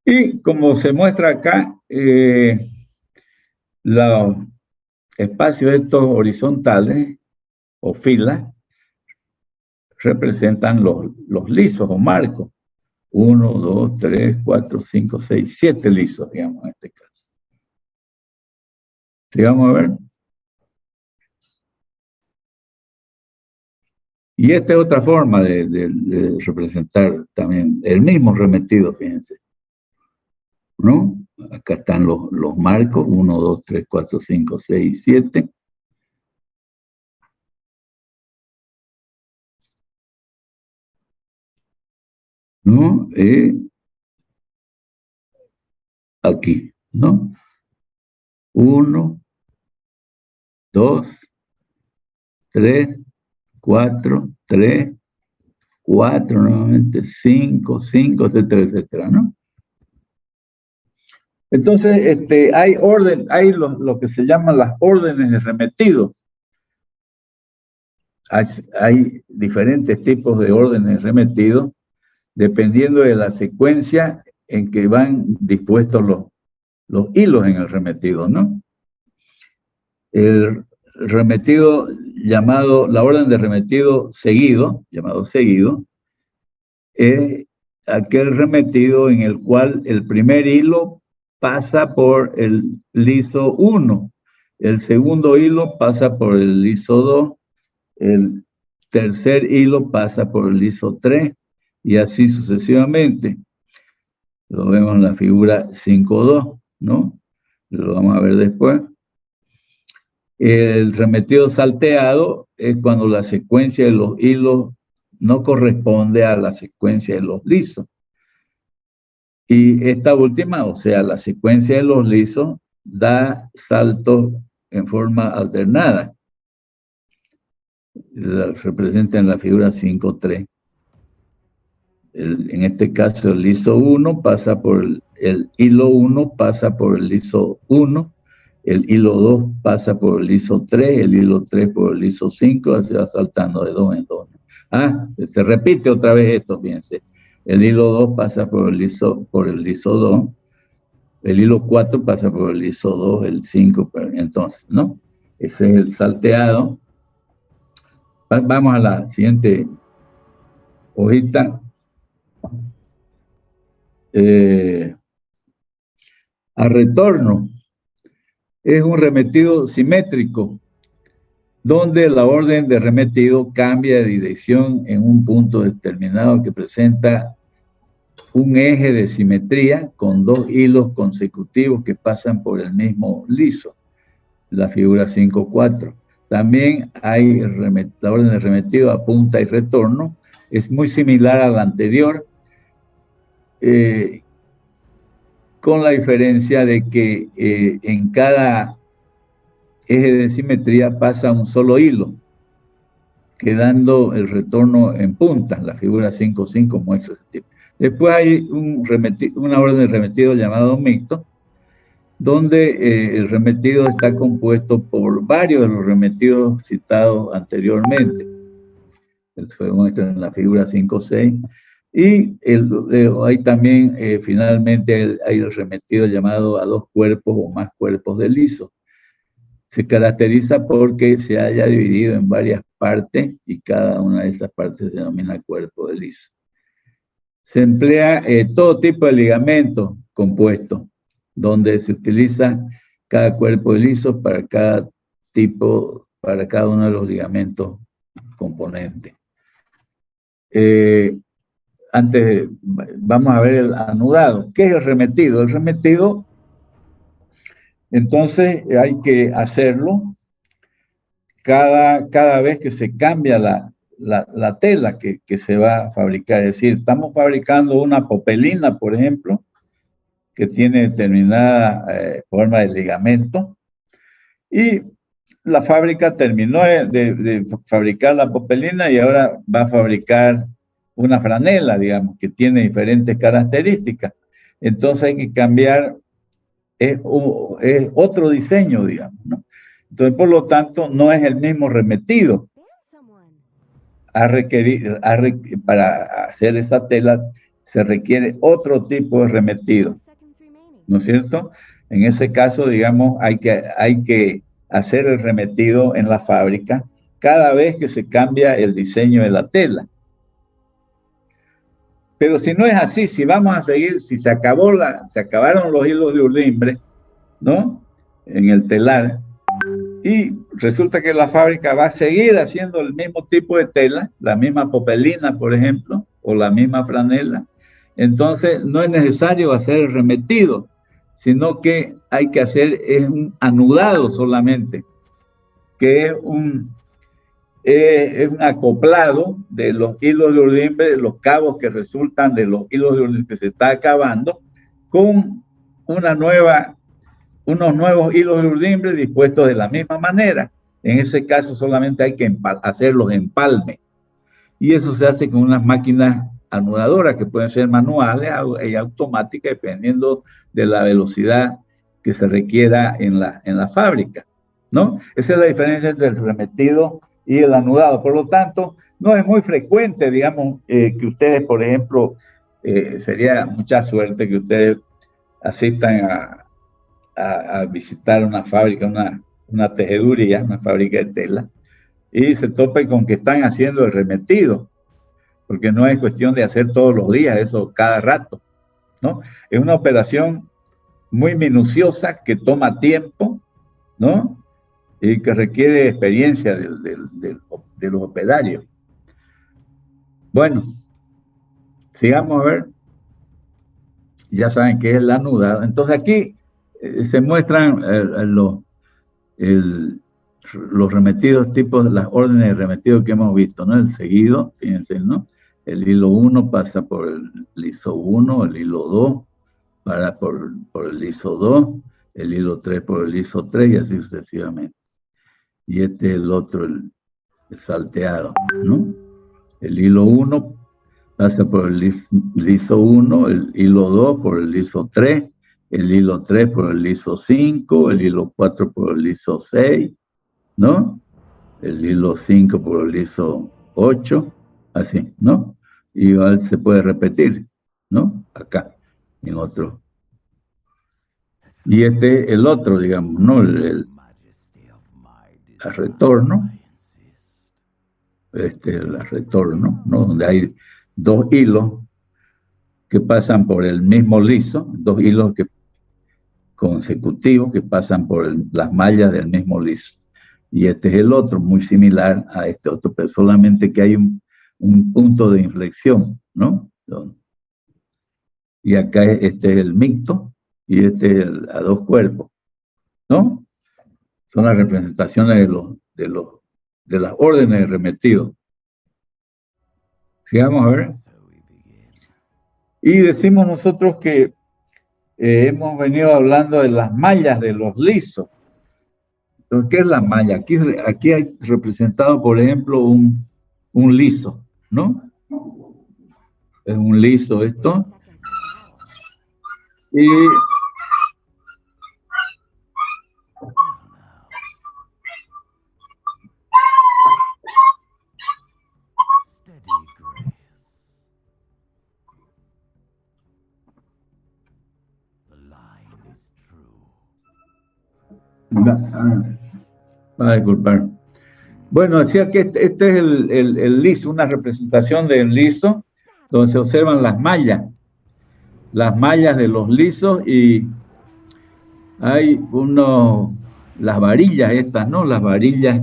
Y como se muestra acá, los espacios estos horizontales o filas representan los lisos o marcos. 1, 2, 3, 4, 5, 6, 7 lisos, digamos, en este caso. ¿Sí vamos a ver? Y esta es otra forma de representar también el mismo remetido, fíjense. ¿No? Acá están los marcos, 1, 2, 3, 4, 5, 6, 7. ¿No? Aquí, ¿no? 1, 2, 3, 4, 3, 4, nuevamente 5, 5, etcétera, etcétera, ¿no? Entonces, hay lo que se llaman las órdenes de remetido. Hay diferentes tipos de órdenes de remetido dependiendo de la secuencia en que van dispuestos los hilos en el remetido, ¿no? El remetido llamado, la orden de remetido seguido, llamado seguido, es aquel remetido en el cual el primer hilo pasa por el liso 1, el segundo hilo pasa por el liso 2, el tercer hilo pasa por el liso 3 y así sucesivamente. Lo vemos en la figura 5.2, ¿no? Lo vamos a ver después. El remetido salteado es cuando la secuencia de los hilos no corresponde a la secuencia de los lisos. Y esta última, o sea, la secuencia de los lisos, da saltos en forma alternada. La representa en la figura 5.3. En este caso, el liso 1 pasa por el hilo 1, pasa por el liso 1, el hilo 2 pasa por el liso 3, el hilo 3 por el liso 5, así va saltando de 2 en 2. Ah, se repite otra vez esto, fíjense. El hilo 2 pasa por el liso 2, el hilo 4 pasa por el liso 2, el 5, entonces, ¿no? Ese es el salteado. Vamos a la siguiente hojita. A retorno. Es un remetido simétrico, donde la orden de remetido cambia de dirección en un punto determinado que presenta un eje de simetría con dos hilos consecutivos que pasan por el mismo liso, la figura 5.4. También hay la orden de remetido a punta y retorno, es muy similar a la anterior, con la diferencia de que en cada eje de simetría pasa un solo hilo, quedando el retorno en punta. La figura 5.5 muestra ese tipo. Después hay una orden de remetido llamado mixto, donde el remetido está compuesto por varios de los remetidos citados anteriormente. Se muestra en la figura 5.6. Y hay también, finalmente, hay el remetido llamado a dos cuerpos o más cuerpos de liso. Se caracteriza porque se haya dividido en varias partes y cada una de esas partes se denomina cuerpo de liso. Se emplea todo tipo de ligamentos compuestos, donde se utiliza cada cuerpo de liso para cada tipo, para cada uno de los componentes. Vamos a ver el anudado. ¿Qué es el remetido? El remetido, entonces, hay que hacerlo cada vez que se cambia la tela que se va a fabricar. Es decir, estamos fabricando una popelina, por ejemplo, que tiene determinada forma de ligamento, y la fábrica terminó de fabricar la popelina y ahora va a fabricar una franela, digamos, que tiene diferentes características. Entonces hay que cambiar, es otro diseño, digamos, ¿no? Entonces, por lo tanto, no es el mismo remetido. Para hacer esa tela se requiere otro tipo de remetido, ¿no es cierto? En ese caso, digamos, hay que hacer el remetido en la fábrica cada vez que se cambia el diseño de la tela. Pero si no es así, si vamos a seguir, si se acabaron los hilos de ulimbre, ¿no? En el telar, y resulta que la fábrica va a seguir haciendo el mismo tipo de tela, la misma popelina, por ejemplo, o la misma franela, entonces no es necesario hacer el remetido, sino que hay que hacer es un anudado solamente, que es un acoplado de los hilos de ulimbre, de los cabos que resultan de los hilos de ulimbre que se está acabando, con unos nuevos hilos de ulimbre dispuestos de la misma manera. En ese caso solamente hay que hacer los empalmes. Y eso se hace con unas máquinas anudadoras que pueden ser manuales y automáticas dependiendo de la velocidad que se requiera en la fábrica, ¿no? Esa es la diferencia entre el remetido y el anudado. Por lo tanto, no es muy frecuente, digamos, que ustedes, por ejemplo, sería mucha suerte que ustedes asistan a visitar una fábrica, una tejeduría, una fábrica de tela, y se topen con que están haciendo el remetido, porque no es cuestión de hacer todos los días, eso cada rato, ¿no? Es una operación muy minuciosa que toma tiempo, ¿no? Y que requiere experiencia de los operarios. Bueno, sigamos a ver. Ya saben que es el anudado. Entonces aquí se muestran los remetidos, tipos, las órdenes de remetido que hemos visto, ¿no? El seguido, fíjense, ¿no? El hilo 1 pasa por el liso 1, el hilo 2 para por el liso 2, el hilo 3 por el liso 3 y así sucesivamente. Y este es el otro, el salteado, ¿no? El hilo 1 pasa por el liso 1, el hilo 2 por el liso 3, el hilo 3 por el liso 5, el hilo 4 por el liso 6, ¿no? El hilo 5 por el liso 8, así, ¿no? Y igual se puede repetir, ¿no? Acá, en otro. Y este el otro, digamos, ¿no? El retorno. El retorno, ¿no? Donde hay dos hilos que pasan por el mismo liso, dos hilos consecutivos que pasan por las mallas del mismo liso. Y este es el otro, muy similar a este otro, pero solamente que hay un punto de inflexión, ¿no? Y acá este es el mixto y este es a dos cuerpos, ¿no? Son las representaciones de las órdenes de remetido. Sigamos a ver. Y decimos nosotros que hemos venido hablando de las mallas de los lisos. Entonces, ¿qué es la malla? Aquí hay representado, por ejemplo, un liso, ¿no? Es un liso esto. Y disculpar. Bueno, decía que este es el liso, una representación del liso, donde se observan las mallas de los lisos, y hay las varillas estas, ¿no? Las varillas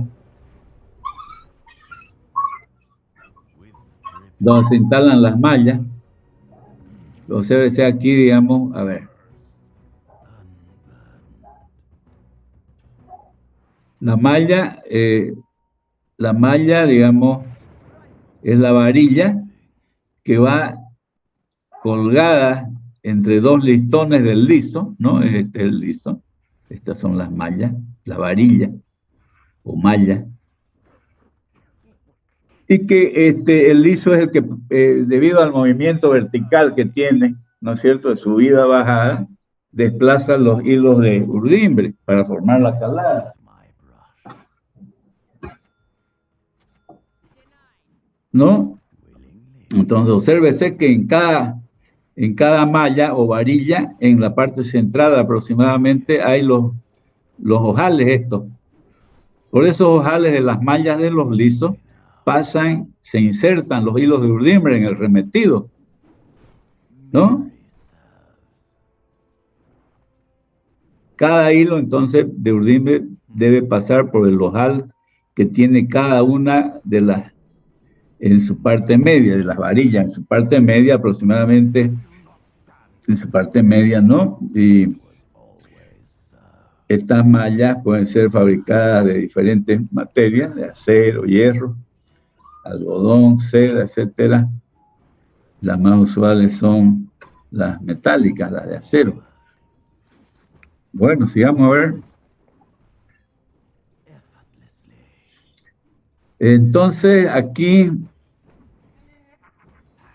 donde se instalan las mallas. Obsérvese aquí, digamos, a ver. La malla, digamos, es la varilla que va colgada entre dos listones del liso, ¿no? Este es el liso. Estas son las mallas, la varilla o malla. Y que el liso es el que, debido al movimiento vertical que tiene, ¿no es cierto?, de subida-bajada, desplaza los hilos de urdimbre para formar la calada, ¿no? Entonces, obsérvese que en cada en cada malla o varilla, en la parte central aproximadamente, hay los ojales estos. Por esos ojales de las mallas de los lisos se insertan los hilos de urdimbre en el remetido, ¿no? Cada hilo, entonces, de urdimbre debe pasar por el ojal que tiene cada una de las, en su parte media, de las varillas, en su parte media aproximadamente, en su parte media, ¿no? Y estas mallas pueden ser fabricadas de diferentes materias, de acero, hierro, algodón, seda, etcétera. Las más usuales son las metálicas, las de acero. Bueno, sigamos a ver. Entonces, aquí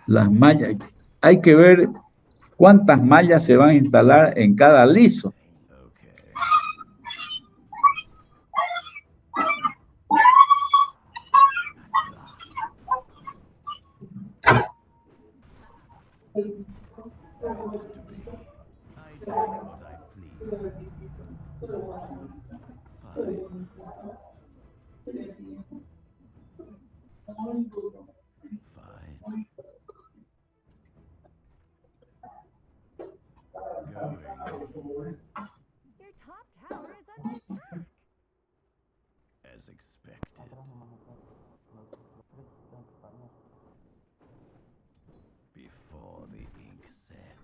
las mallas, hay que ver cuántas mallas se van a instalar en cada liso. Your top tower is under attack. As expected. Before the ink sets.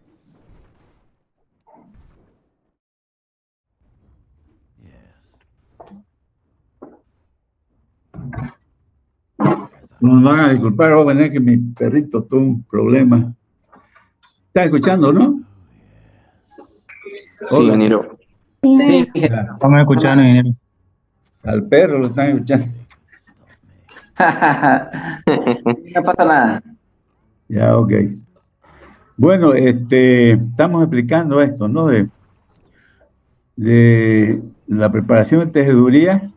Yes. Nos van a disculpar, jóvenes, que mi perrito tuvo un problema. ¿Están escuchando, no? Sí, Hola. ingeniero. Sí, Estamos escuchando, ingeniero. Al perro lo están escuchando. no pasa nada. Ya, ok. Bueno, estamos explicando esto, ¿no? De la preparación de tejeduría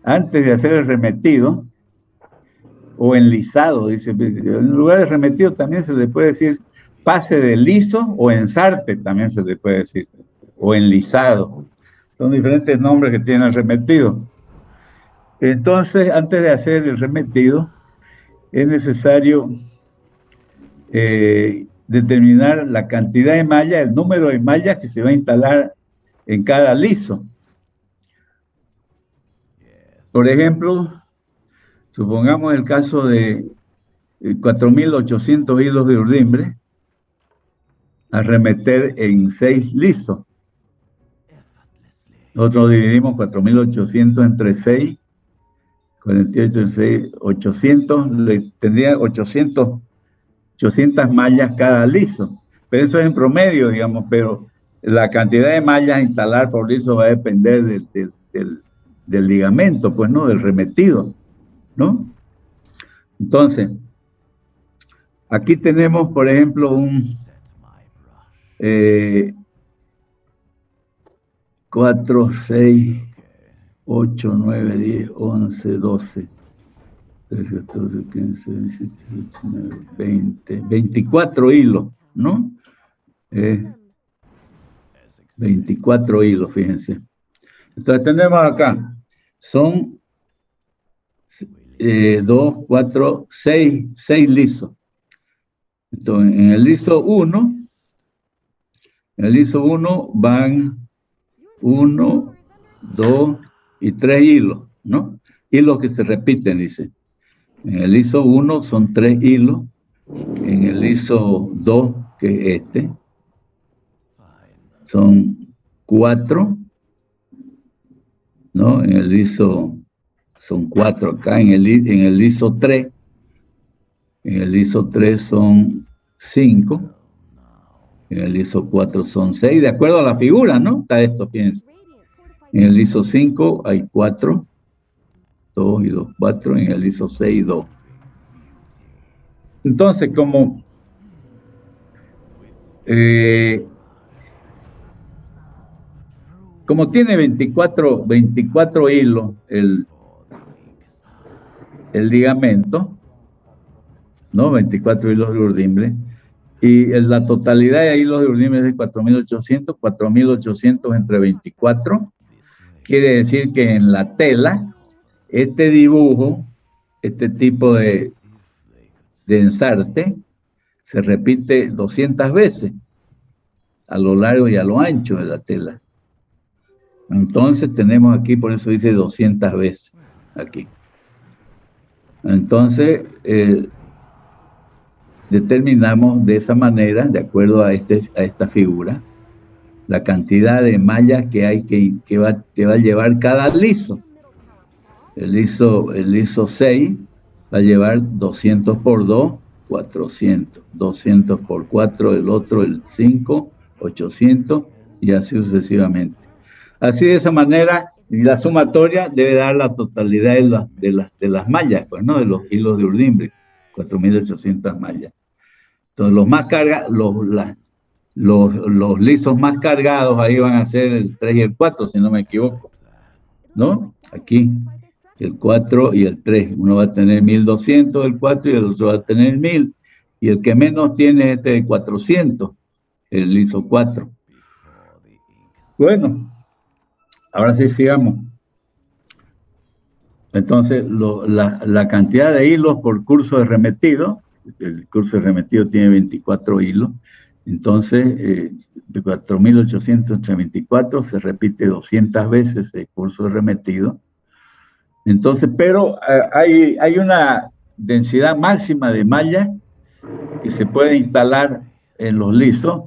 antes de hacer el remetido o enlisado, dice. En lugar de remetido también se le puede decir pase de liso o ensarte, también se le puede decir, o enlisado. Son diferentes nombres que tiene el remetido. Entonces, antes de hacer el remetido, es necesario determinar la cantidad de mallas, el número de mallas que se va a instalar en cada liso. Por ejemplo, supongamos el caso de 4.800 hilos de urdimbre a remeter en 6 lisos. Nosotros dividimos 4.800 entre 6, 48 entre 6, 800, tendría 800 mallas cada liso. Pero eso es en promedio, digamos, pero la cantidad de mallas a instalar por liso va a depender del ligamento, pues, ¿no? Del remetido, ¿no? Entonces, aquí tenemos, por ejemplo, un 4, 6, 8, 9, 10, 11, 12, 13, 14, 15, 16, 19, 20, 24 hilos, ¿no? 24 hilos, fíjense. Entonces tenemos acá, son 2, 4, 6 lisos. Entonces, en el liso 1, van 1, 2 y 3 hilos, ¿no? Hilos que se repiten, dice. En el liso 1 son 3 hilos. En el liso 2, que es este, son 4, ¿no? En el liso son 4 acá. En el liso 3, son 5. En el liso 4 son 6, de acuerdo a la figura, ¿no? Está esto, fíjense. En el liso 5 hay 4, 2 y 2, 4. En el liso 6, 2. Entonces, como tiene 24 hilos el ligamento, ¿no? 24 hilos de urdimbre. Y la totalidad de hilos de urdimbre es de 4.800 entre 24. Quiere decir que en la tela, este dibujo, este tipo de ensarte, se repite 200 veces a lo largo y a lo ancho de la tela. Entonces tenemos aquí, por eso dice 200 veces aquí. Entonces, determinamos de esa manera, de acuerdo a esta figura, la cantidad de mallas que hay que va a llevar cada liso. El liso 6 va a llevar 200 por 2, 400. 200 por 4, el otro, el 5, 800, y así sucesivamente. Así, de esa manera, la sumatoria debe dar la totalidad de las mallas, pues, ¿no? De los hilos de urdimbre, 4.800 mallas. Entonces, los lisos más cargados ahí van a ser el 3 y el 4, si no me equivoco, ¿no? Aquí, el 4 y el 3. Uno va a tener 1.200 el 4 y el otro va a tener 1.000. Y el que menos tiene este de 400, el liso 4. Bueno, ahora sí sigamos. Entonces, la cantidad de hilos por curso de remetido, el curso de remetido tiene 24 hilos, entonces de 4.800 entre 24 se repite 200 veces el curso de remetido. Entonces, pero hay una densidad máxima de malla que se puede instalar en los lisos,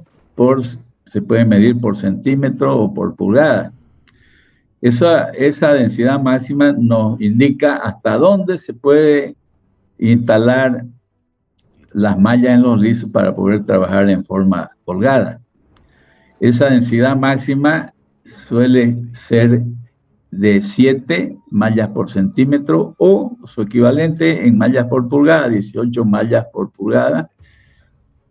se puede medir por centímetro o por pulgada. Esa densidad máxima nos indica hasta dónde se puede instalar las mallas en los lisos para poder trabajar en forma holgada. Esa densidad máxima suele ser de 7 mallas por centímetro o su equivalente en mallas por pulgada, 18 mallas por pulgada,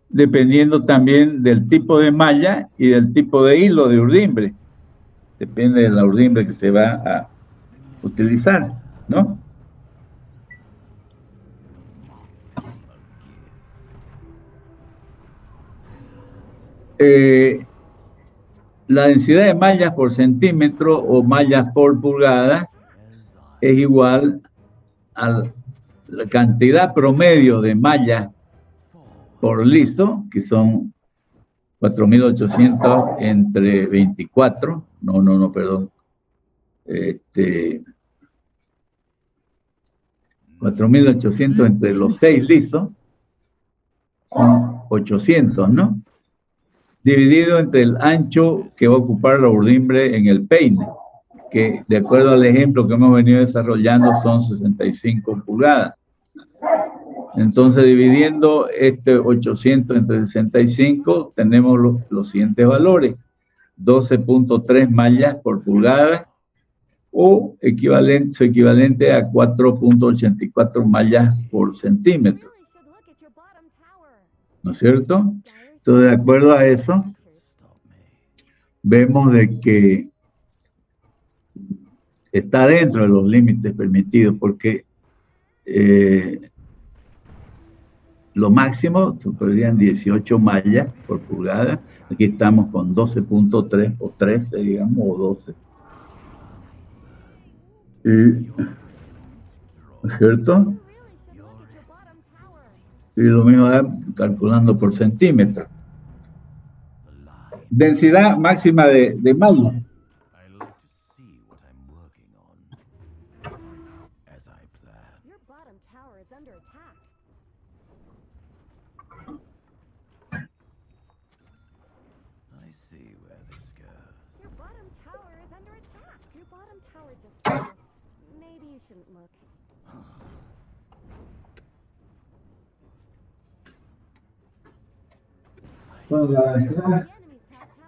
dependiendo también del tipo de malla y del tipo de hilo de urdimbre. Depende de la urdimbre que se va a utilizar, ¿no? La densidad de mallas por centímetro o mallas por pulgada es igual a la cantidad promedio de mallas por liso, que son 4.800 entre 24, perdón, 4.800 entre los 6 lisos, son 800, ¿no? Dividido entre el ancho que va a ocupar la urdimbre en el peine, que de acuerdo al ejemplo que hemos venido desarrollando son 65 pulgadas. Entonces, dividiendo este 800 entre 65, tenemos los siguientes valores: 12.3 mallas por pulgada o su equivalente a 4.84 mallas por centímetro. ¿No es cierto? Entonces, de acuerdo a eso, vemos de que está dentro de los límites permitidos, porque lo máximo podrían 18 mallas por pulgada. Aquí estamos con 12.3 o 13, digamos, o 12. ¿No es cierto? Y lo mismo calculando por centímetro. Densidad máxima de malla.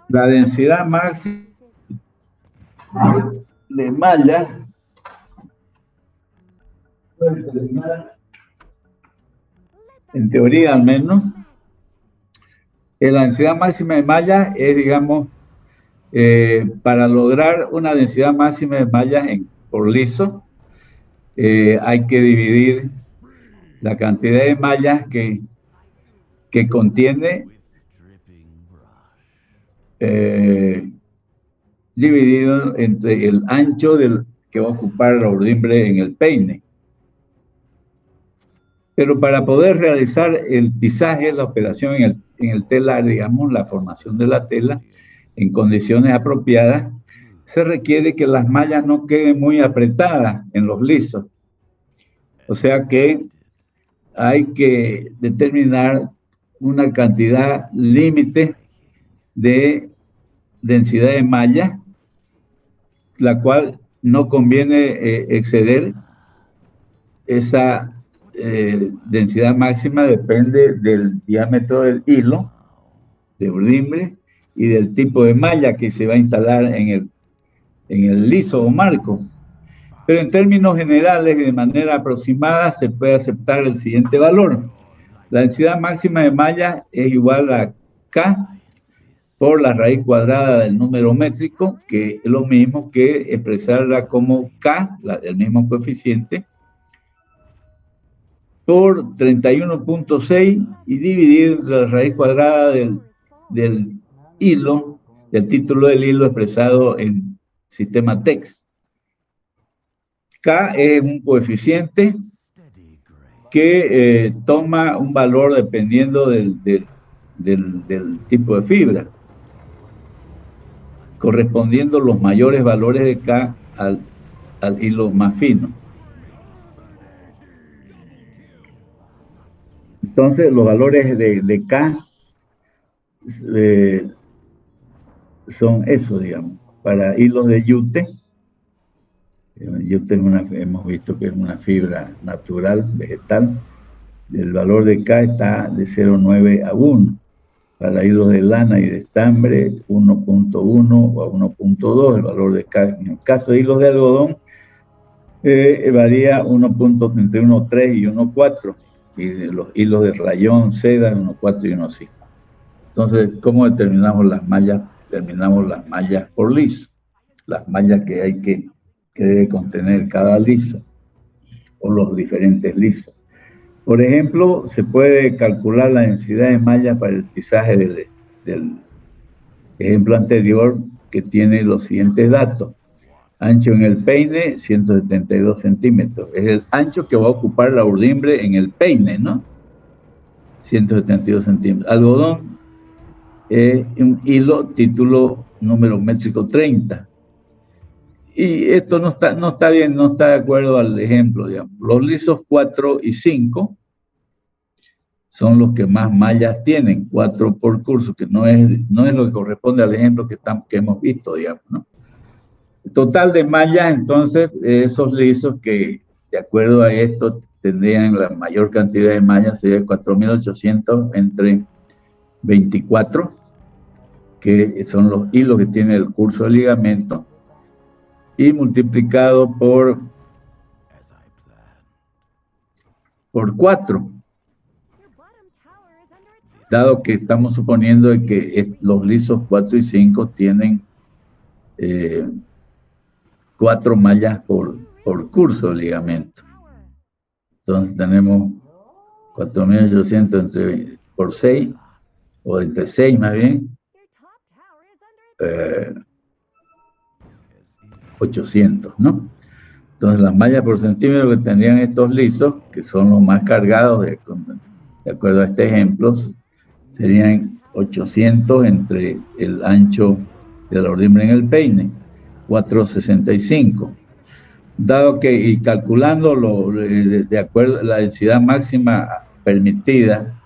La densidad máxima de malla en teoría al menos, la densidad máxima de malla es, digamos, para lograr una densidad máxima de mallas por liso, hay que dividir la cantidad de mallas que que contiene with dripping brush. dividido entre el ancho del que va a ocupar la urdimbre en el peine. Pero para poder realizar el tizaje, la operación en el telar, digamos, la formación de la tela en condiciones apropiadas, se requiere que las mallas no queden muy apretadas en los lisos. O sea que hay que determinar una cantidad límite de densidad de malla, la cual no conviene exceder. Esa densidad máxima depende del diámetro del hilo de urdimbre y del tipo de malla que se va a instalar en el liso o marco. Pero en términos generales y de manera aproximada se puede aceptar el siguiente valor. La densidad máxima de malla es igual a K por la raíz cuadrada del número métrico, que es lo mismo que expresarla como K, el mismo coeficiente, por 31.6 y dividir entre la raíz cuadrada del hilo, del título del hilo expresado en sistema TEX. K es un coeficiente que toma un valor dependiendo del tipo de fibra, correspondiendo los mayores valores de K al hilo más fino. Entonces, los valores de K son eso, digamos. Para hilos de yute, yute hemos visto que es una fibra natural, vegetal. El valor de K está de 0,9 a 1. Para hilos de lana y de estambre, 1.1 o a 1.2 el valor de K. En el caso de hilos de algodón, varía entre 1.3 y 1.4. Y los hilos de rayón, seda, 1.4 y 1.5. Entonces, ¿cómo determinamos las mallas? Determinamos las mallas por liso, las mallas que debe contener cada liso, o los diferentes lisos. Por ejemplo, se puede calcular la densidad de mallas para el tizaje del ejemplo anterior, que tiene los siguientes datos. Ancho en el peine, 172 centímetros. Es el ancho que va a ocupar la urdimbre en el peine, ¿no? 172 centímetros. Algodón, un hilo, título número métrico 30. Y esto no está bien, no está de acuerdo al ejemplo, digamos. Los lisos 4 y 5 son los que más mallas tienen, 4 por curso, que no es lo que corresponde al ejemplo que hemos visto, digamos, ¿no? El total de mallas, entonces, esos lisos que, de acuerdo a esto, tendrían la mayor cantidad de mallas, sería 4.800 entre 24, que son los hilos que tiene el curso de ligamento, y multiplicado por 4, dado que estamos suponiendo que los lisos 4 y 5 tienen 4 mallas por curso de ligamento. Entonces tenemos 4.800 por 6, o entre 6 más bien, 800, ¿no? Entonces las mallas por centímetro que tendrían estos lisos, que son los más cargados de acuerdo a este ejemplo, serían 800 entre el ancho de la urdimbre en el peine, 465. Dado que, y calculando de acuerdo a la densidad máxima permitida,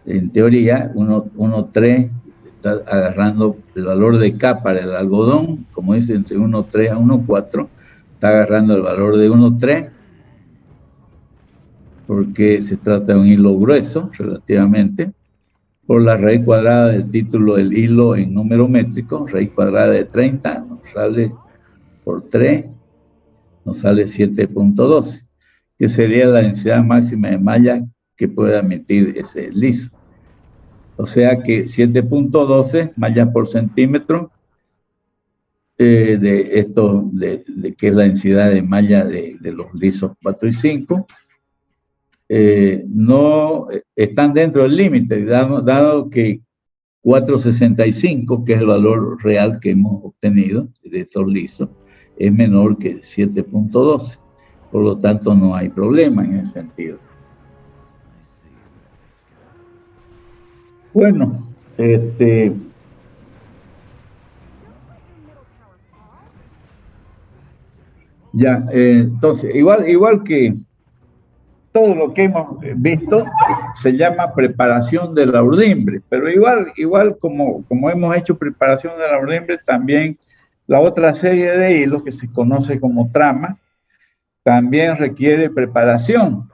en teoría, 1.3 está agarrando el valor de K para el algodón, como dice, entre 1.3 a 1.4, está agarrando el valor de 1.3, porque se trata de un hilo grueso, relativamente, por la raíz cuadrada del título del hilo en número métrico, raíz cuadrada de 30, nos sale por 3, nos sale 7.12, que sería la densidad máxima de malla que puede admitir ese liso. O sea que 7.12 mallas por centímetro, de que es la densidad de malla de los lisos 4 y 5, no están dentro del límite, dado que 465, que es el valor real que hemos obtenido de estos lisos, es menor que 7.12. Por lo tanto, no hay problema en ese sentido. Bueno, ya, entonces, igual que todo lo que hemos visto, se llama preparación de la urdimbre, pero igual como hemos hecho preparación de la urdimbre, también la otra serie de hilos que se conoce como trama, también requiere preparación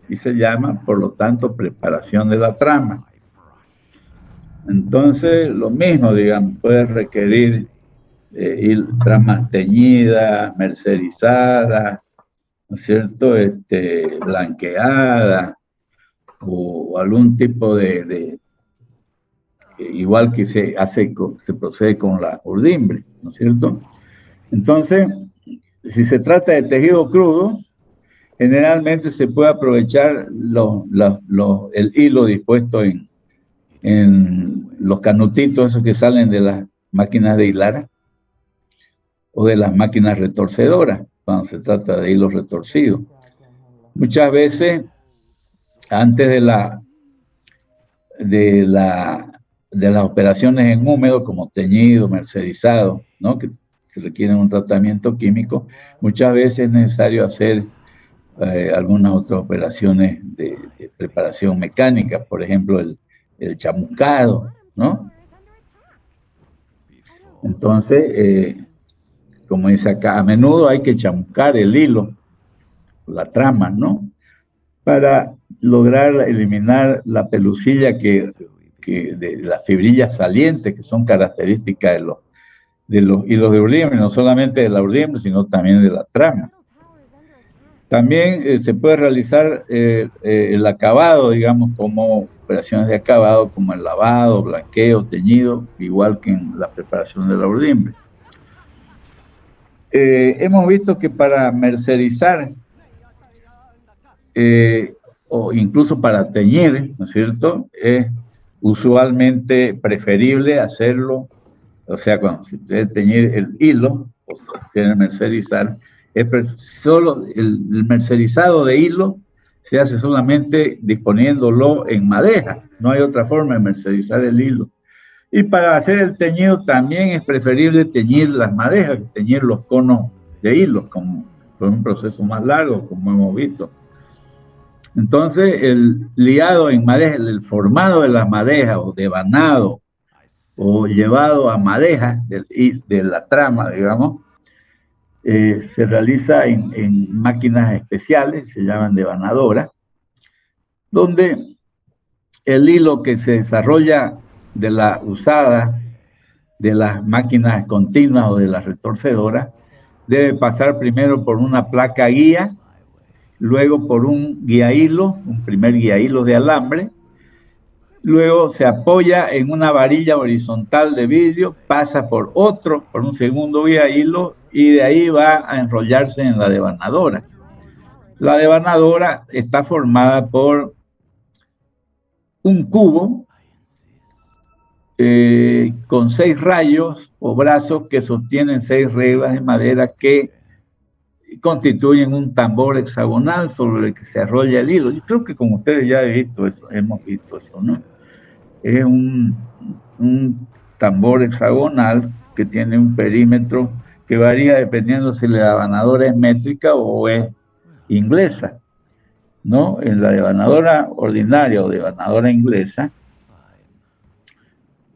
y se llama, por lo tanto, preparación de la trama. Entonces, lo mismo, digamos, puede requerir tramas teñidas, mercerizadas, ¿no es cierto?, blanqueada, o algún tipo igual que se procede con la urdimbre, ¿no es cierto? Entonces, si se trata de tejido crudo, generalmente se puede aprovechar el hilo dispuesto en los canutitos esos que salen de las máquinas de hilar o de las máquinas retorcedoras, cuando se trata de hilos retorcidos. Muchas veces, antes de las operaciones en húmedo, como teñido, mercerizado, ¿no?, que se requieren un tratamiento químico, muchas veces es necesario hacer algunas otras operaciones de preparación mecánica, por ejemplo, el chamuscado, ¿no? Entonces, como dice acá, a menudo hay que chamuscar el hilo, la trama, ¿no?, para lograr eliminar la pelusilla de las fibrillas salientes que son características de los hilos de urdimbre, no solamente de la urdimbre, sino también de la trama. También se puede realizar el acabado, digamos, como operaciones de acabado, como el lavado, blanqueo, teñido, igual que en la preparación de la urdimbre. Hemos visto que para mercerizar o incluso para teñir, ¿no es cierto?, es usualmente preferible hacerlo, o sea, cuando se quiere teñir el hilo o se quiere mercerizar, solo el mercerizado de hilo se hace solamente disponiéndolo en madeja, no hay otra forma de mercerizar el hilo. Y para hacer el teñido también es preferible teñir las madejas que teñir los conos de hilo, como por un proceso más largo, como hemos visto. Entonces, el liado en madeja, el formado de las madejas o devanado o llevado a madeja de la trama, digamos, se realiza en máquinas especiales, se llaman devanadoras, donde el hilo que se desarrolla de la usada de las máquinas continuas o de las retorcedoras debe pasar primero por una placa guía, luego por un guía hilo, un primer guía hilo de alambre, luego se apoya en una varilla horizontal de vidrio, pasa por un segundo guía hilo y de ahí va a enrollarse en la devanadora. La devanadora está formada por un cubo con 6 rayos o brazos que sostienen 6 reglas de madera que constituyen un tambor hexagonal sobre el que se arrolla el hilo. Yo creo que como ustedes ya hemos visto eso, ¿no? Es un tambor hexagonal que tiene un perímetro que varía dependiendo si la devanadora es métrica o es inglesa, ¿no? En la devanadora ordinaria o devanadora inglesa,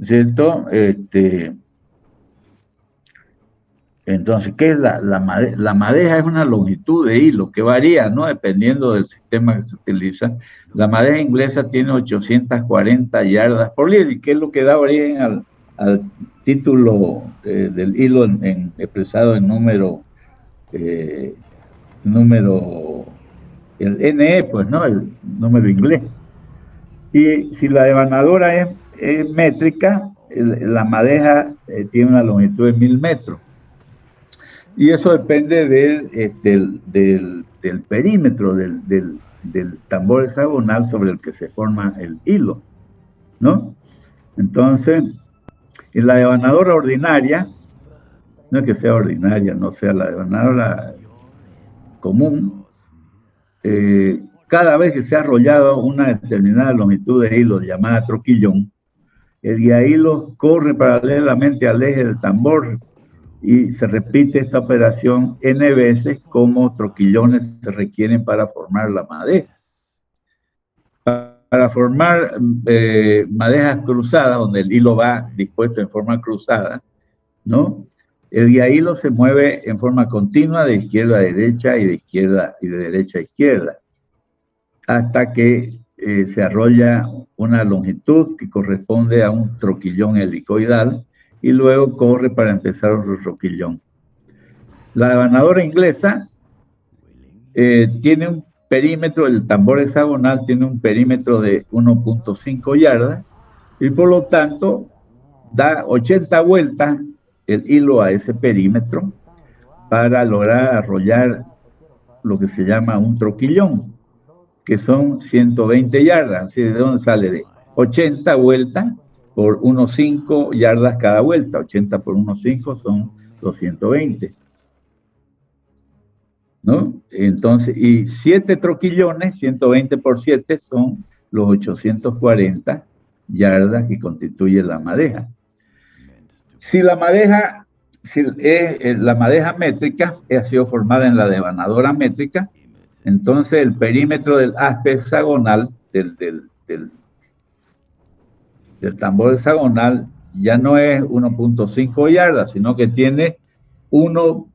¿cierto? Entonces, ¿qué es la madeja? La madeja es una longitud de hilo que varía, ¿no?, dependiendo del sistema que se utiliza. La madeja inglesa tiene 840 yardas por libra, y que es lo que da origen al título del hilo expresado en número, el NE, pues, ¿no?, el número inglés. Y si la devanadora es métrica, la madeja tiene una longitud de 1000 metros. Y eso depende del perímetro de del tambor hexagonal sobre el que se forma el hilo, ¿no? Entonces, en la devanadora ordinaria, no es que sea ordinaria, no sea la devanadora común, cada vez que se ha arrollado una determinada longitud de hilo llamada troquillón, el guiahilo corre paralelamente al eje del tambor y se repite esta operación n veces como troquillones se requieren para formar la madeja. Para formar madejas cruzadas, donde el hilo va dispuesto en forma cruzada, ¿no? El guiahilo se mueve en forma continua de izquierda a derecha y de derecha a izquierda, hasta que se arrolla una longitud que corresponde a un troquillón helicoidal y luego corre para empezar otro troquillón. La devanadora inglesa tiene un perímetro, el tambor hexagonal tiene un perímetro de 1.5 yardas y por lo tanto da 80 vueltas el hilo a ese perímetro para lograr arrollar lo que se llama un troquillón, que son 120 yardas. ¿Sí? ¿De dónde sale? De 80 vueltas por 1,5 yardas cada vuelta. 80 por 1,5 son 220. ¿No? Entonces, y 7 troquillones, 120 por 7, son los 840 yardas que constituye la madeja. Si la madeja métrica ha sido formada en la devanadora métrica, entonces el perímetro del aspe hexagonal, del tambor hexagonal, ya no es 1.5 yardas, sino que tiene un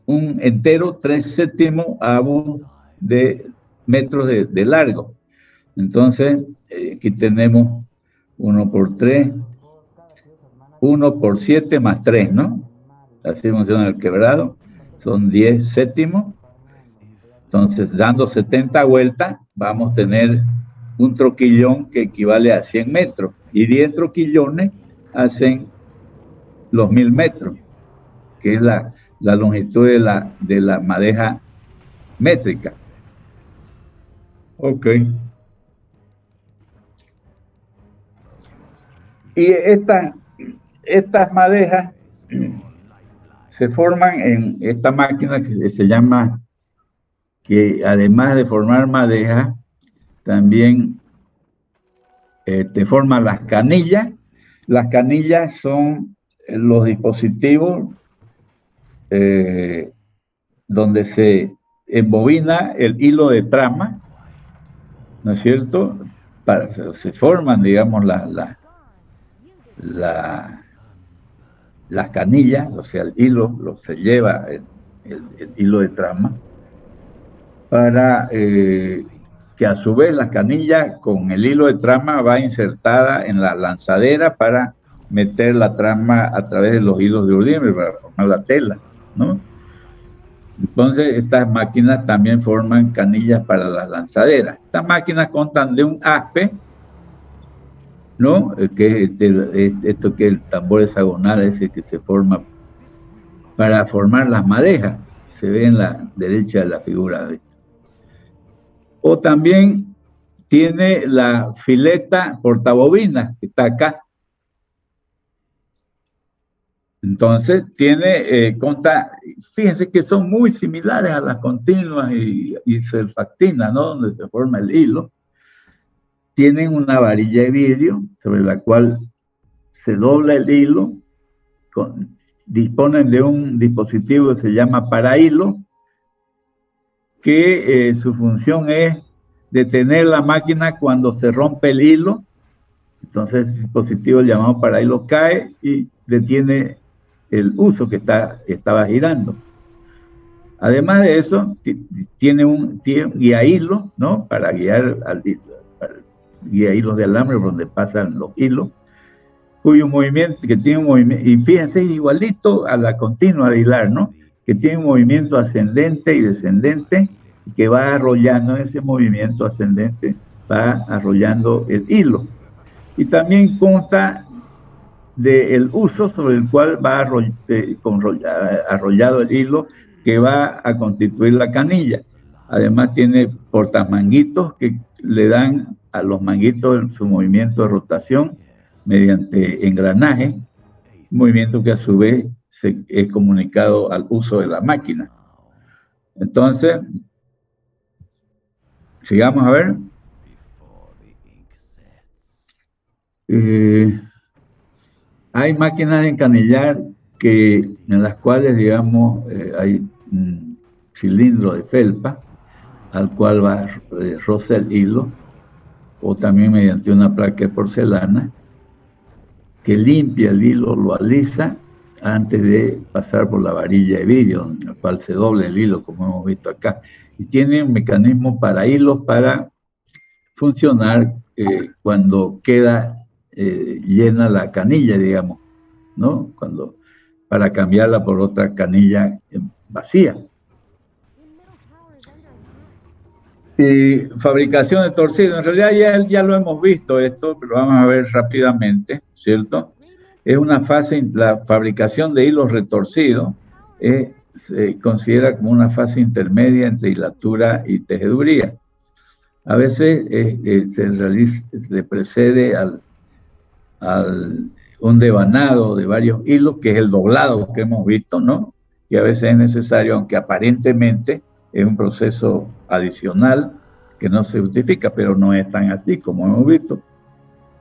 entero 3/7 de metros de largo. Entonces, aquí tenemos 1 por 3, 1 por 7 más 3, ¿no? Así funciona el quebrado. Son 10 séptimos. Entonces, dando 70 vueltas, vamos a tener un troquillón que equivale a 100 metros. Y 10 troquillones hacen los 1000 metros, que es la longitud de la madeja métrica. Ok. Y estas madejas se forman en esta máquina que se llama, que además de formar madeja, también te forman las canillas. Las canillas son los dispositivos donde se embobina el hilo de trama, ¿no es cierto? Se forman, digamos, las canillas, o sea, el hilo, se lleva el hilo de trama, para que a su vez la canilla con el hilo de trama va insertada en la lanzadera para meter la trama a través de los hilos de urdimbre para formar la tela, ¿no? Entonces, estas máquinas también forman canillas para las lanzaderas. Estas máquinas constan de un aspe, ¿no? Que es esto que el tambor hexagonal es el que se forma para formar las madejas. Se ve en la derecha de la figura. O también tiene la fileta portabobina, que está acá. Entonces, fíjense que son muy similares a las continuas y surfactinas, ¿no? Donde se forma el hilo. Tienen una varilla de vidrio sobre la cual se dobla el hilo, disponen de un dispositivo que se llama parahilo, que su función es detener la máquina cuando se rompe el hilo. Entonces el dispositivo llamado parahilo cae y detiene el uso que estaba girando. Además de eso, tiene un guiahilo, ¿no? Para guiar hilos de alambre donde pasan los hilos, cuyo movimiento, que tiene un movimiento, y fíjense, igualito a la continua de hilar, ¿no? Que tiene un movimiento ascendente y descendente, y que va arrollando, ese movimiento ascendente va arrollando el hilo. Y también consta del uso sobre el cual va arrollado el hilo que va a constituir la canilla. Además tiene portamanguitos que le dan a los manguitos su movimiento de rotación mediante engranaje, movimiento que a su vez es comunicado al uso de la máquina. Entonces, sigamos a ver. Hay máquinas de encanillar en las cuales, digamos, hay un cilindro de felpa al cual roza el hilo, o también mediante una placa de porcelana que limpia el hilo, lo alisa antes de pasar por la varilla de vidrio, en la cual se doble el hilo, como hemos visto acá. Y tiene un mecanismo para hilos para funcionar cuando queda llena la canilla, digamos, ¿no? Para cambiarla por otra canilla vacía. Fabricación de torcido. En realidad ya lo hemos visto esto, pero vamos a ver rápidamente, ¿cierto? Es una fase, la fabricación de hilos retorcidos se considera como una fase intermedia entre hilatura y tejeduría. A veces se precede un devanado de varios hilos, que es el doblado que hemos visto, ¿no? Y a veces es necesario, aunque aparentemente es un proceso adicional que no se justifica, pero no es tan así como hemos visto.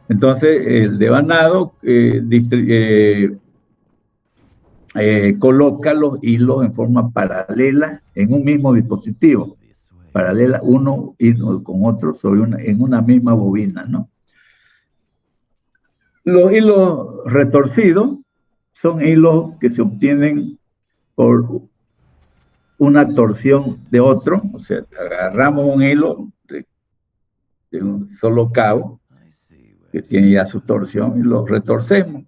Entonces, el devanado coloca los hilos en forma paralela en un mismo dispositivo, paralela uno hilo con otro en una misma bobina, ¿no? Los hilos retorcidos son hilos que se obtienen por una torsión de otro, o sea, agarramos un hilo de un solo cabo que tiene ya su torsión y lo retorcemos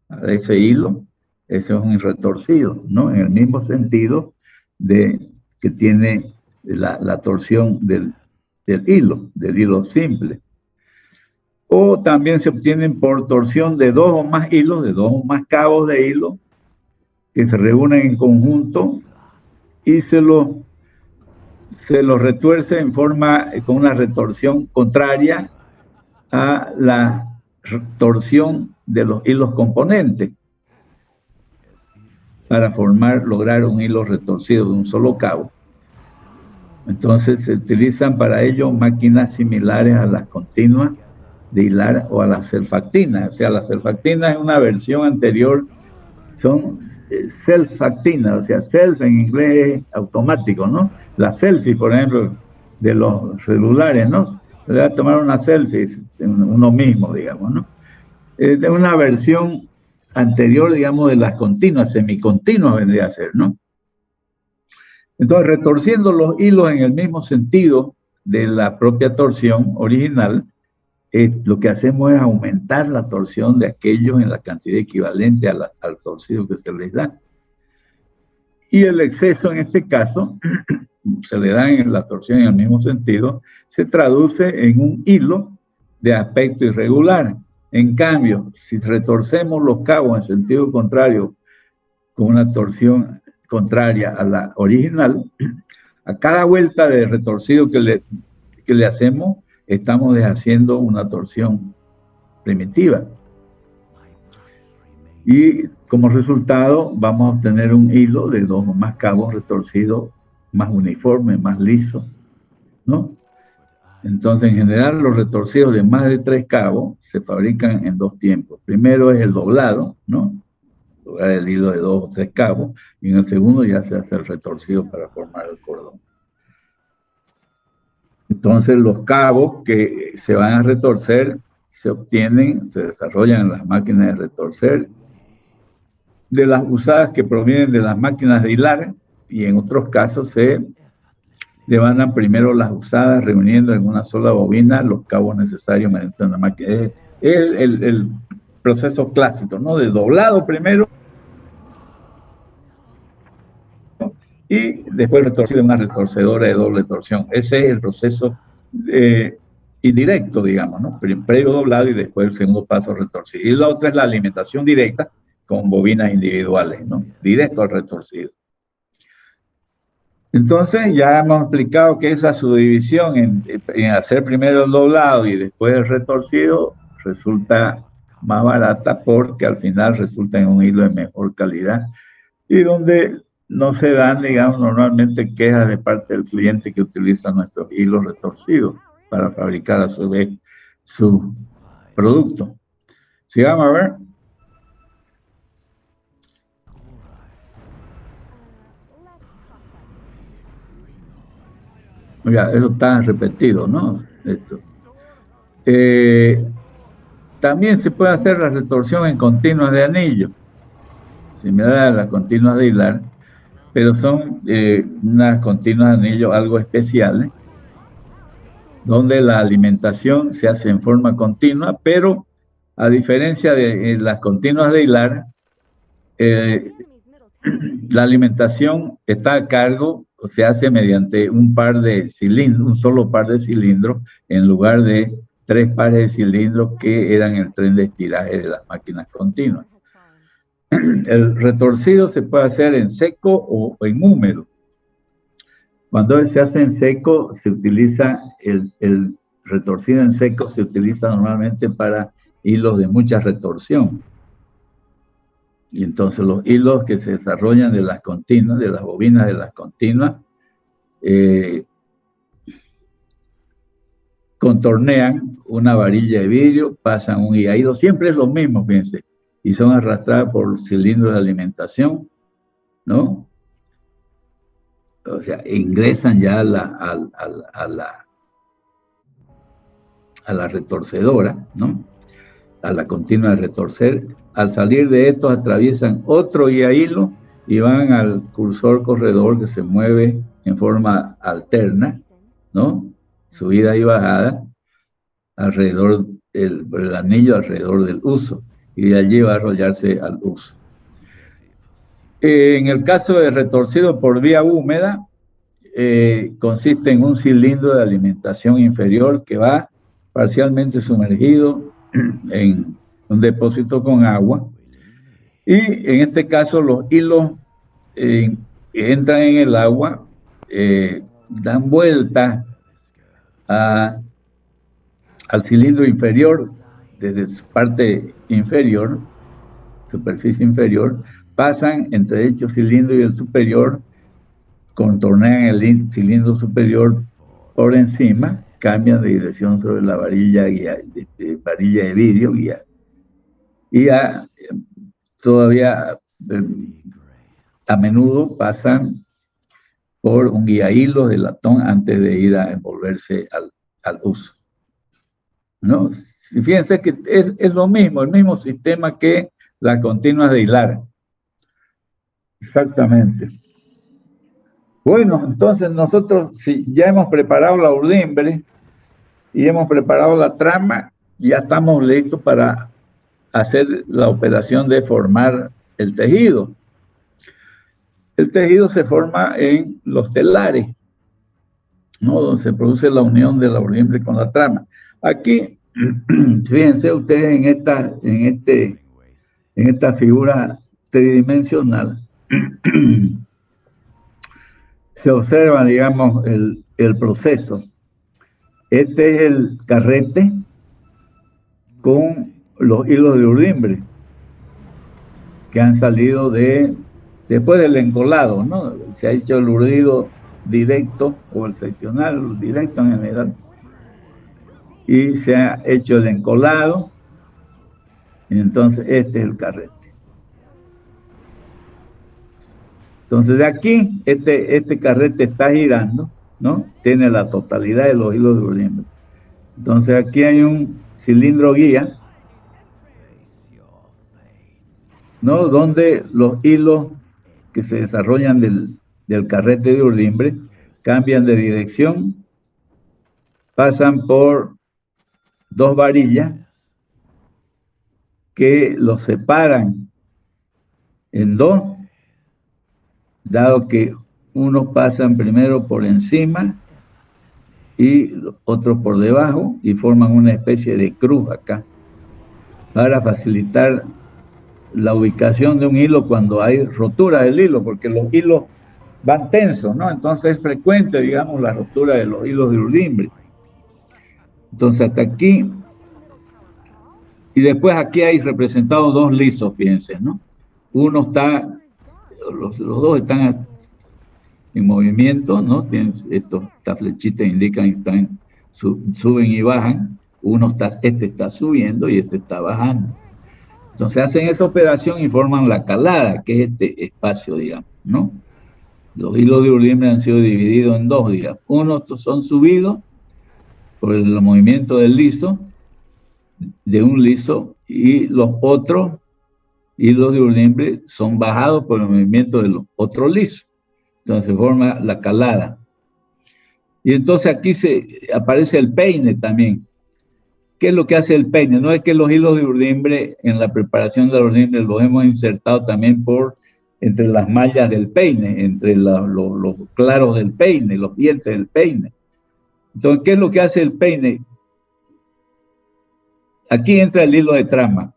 a ese hilo. Ese es un retorcido, ¿no? En el mismo sentido que tiene la torsión del hilo simple. O también se obtienen por torsión de dos o más hilos, de dos o más cabos de hilo, que se reúnen en conjunto y se lo retuerce con una retorsión contraria a la torsión de los hilos componentes, para lograr un hilo retorcido de un solo cabo. Entonces se utilizan para ello máquinas similares a las continuas de hilar o a las selfactinas. O sea, las selfactinas es una versión anterior, son self-factinas, o sea, self en inglés es automático, ¿no? La selfie, por ejemplo, de los celulares, ¿no? Se va a tomar una selfie uno mismo, digamos, ¿no? Es de una versión anterior, digamos, de las continuas, semicontinuas vendría a ser, ¿no? Entonces, retorciendo los hilos en el mismo sentido de la propia torsión original, lo que hacemos es aumentar la torsión de aquellos en la cantidad equivalente al torcido que se les da. Y el exceso, en este caso, se le da en la torsión en el mismo sentido, se traduce en un hilo de aspecto irregular. En cambio, si retorcemos los cabos en sentido contrario, con una torsión contraria a la original, a cada vuelta de retorcido que le hacemos, estamos deshaciendo una torsión primitiva. Y como resultado vamos a obtener un hilo de dos o más cabos retorcidos, más uniforme, más liso, ¿no? Entonces, en general, los retorcidos de más de 3 cabos se fabrican en 2 tiempos. Primero es el doblado, ¿no? Doblar el hilo de 2 o 3 cabos, y en el segundo ya se hace el retorcido para formar el cordón. Entonces, los cabos que se van a retorcer se desarrollan en las máquinas de retorcer, de las usadas que provienen de las máquinas de hilar, y en otros casos se devanan primero las usadas reuniendo en una sola bobina los cabos necesarios mediante una máquina. Es el proceso clásico, ¿no? De doblado primero y después retorcido en una retorcedora de doble torsión. Ese es el proceso indirecto, digamos, ¿no? Previo doblado y después el segundo paso retorcido. Y la otra es la alimentación directa con bobinas individuales, ¿no? Directo al retorcido. Entonces ya hemos explicado que esa subdivisión en hacer primero el doblado y después el retorcido resulta más barata porque al final resulta en un hilo de mejor calidad y donde no se dan, digamos, normalmente quejas de parte del cliente que utiliza nuestros hilos retorcidos para fabricar a su vez su producto. Sigamos a ver. Oiga, eso está repetido, ¿no? Esto. También se puede hacer la retorsión en continuas de anillo, similar a las continuas de hilar, pero son unas continuas de anillo algo especiales, donde la alimentación se hace en forma continua, pero a diferencia de las continuas de hilar, la alimentación está a cargo, o se hace mediante un solo par de cilindros, en lugar de 3 pares de cilindros que eran el tren de estiraje de las máquinas continuas. El retorcido se puede hacer en seco o en húmedo. Cuando se hace en seco, se utiliza el retorcido en seco, se utiliza normalmente para hilos de mucha retorsión. Y entonces los hilos que se desarrollan de las continuas, de las bobinas de las continuas, contornean una varilla de vidrio, pasan un guiaído, siempre es lo mismo, fíjense, y son arrastradas por cilindros de alimentación, ¿no? O sea, ingresan ya a la retorcedora, ¿no? A la continua de retorcer. Al salir de esto atraviesan otro guiahilo y van al cursor corredor que se mueve en forma alterna, ¿no? Subida y bajada alrededor del anillo, alrededor del uso, y de allí va a arrollarse al uso. En el caso de retorcido por vía húmeda, consiste en un cilindro de alimentación inferior que va parcialmente sumergido en un depósito con agua, y en este caso los hilos entran en el agua, dan vuelta al cilindro inferior desde su parte inferior, superficie inferior, pasan entre dicho cilindro y el superior, contornean el cilindro superior por encima, cambian de dirección sobre la varilla de vidrio y todavía a menudo pasan por un guiahilos de latón antes de ir a envolverse al uso, ¿no? Fíjense que es lo mismo, el mismo sistema que las continuas de hilar. Exactamente. Bueno, entonces nosotros, si ya hemos preparado la urdimbre y hemos preparado la trama, ya estamos listos para hacer la operación de formar el tejido. El tejido se forma en los telares, ¿no? Donde se produce la unión de la urdimbre con la trama. Aquí, fíjense ustedes en esta figura tridimensional, se observa, digamos, el proceso. Este es el carrete con los hilos de urdimbre que han salido después del encolado, ¿no? Se ha hecho el urdido directo o el seccional directo en general, y se ha hecho el encolado, y entonces este es el carrete. Entonces de aquí, este carrete está girando, ¿no? Tiene la totalidad de los hilos de urdimbre. Entonces aquí hay un cilindro guía, ¿no? Donde los hilos que se desarrollan del carrete de urdimbre cambian de dirección, pasan por 2 varillas que los separan en 2, dado que unos pasan primero por encima y otros por debajo, y forman una especie de cruz acá, para facilitar la ubicación de un hilo cuando hay rotura del hilo, porque los hilos van tensos, ¿no? Entonces es frecuente, digamos, la ruptura de los hilos de Urdimbre. Entonces hasta aquí, y después aquí hay representados dos lisos, fíjense, ¿no? Uno está, los dos están en movimiento, ¿no? Tienen estas flechitas indican que están, suben y bajan. Este está subiendo y este está bajando. Entonces hacen esa operación y forman la calada, que es este espacio, digamos, ¿no? Los hilos de Urdimbre han sido divididos en dos, digamos. Unos son subidos por el movimiento del liso, de un liso, y los otros hilos de Urdimbre son bajados por el movimiento de los otros lisos. Entonces se forma la calada. Y entonces aquí aparece el peine también. ¿Qué es lo que hace el peine? No es que los hilos de Urdimbre, en la preparación de la Urdimbre, los hemos insertado también entre las mallas del peine, entre los claros del peine, los dientes del peine. Entonces, ¿qué es lo que hace el peine? Aquí entra el hilo de trama,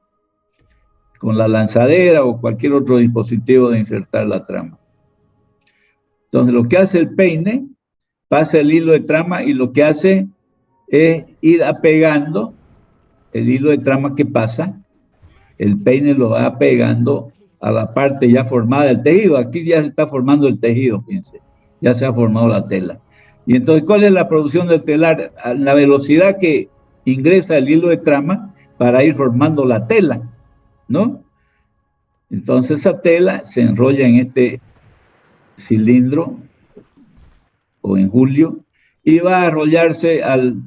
con la lanzadera o cualquier otro dispositivo de insertar la trama. Entonces, lo que hace el peine, pasa el hilo de trama y lo que hace es ir apegando el hilo de trama que pasa, el peine lo va apegando a la parte ya formada del tejido. Aquí ya se está formando el tejido, fíjense, ya se ha formado la tela. Y entonces, ¿cuál es la producción del telar? La velocidad que ingresa el hilo de trama para ir formando la tela, ¿no? Entonces esa tela se enrolla en este cilindro o en julio y va a enrollarse al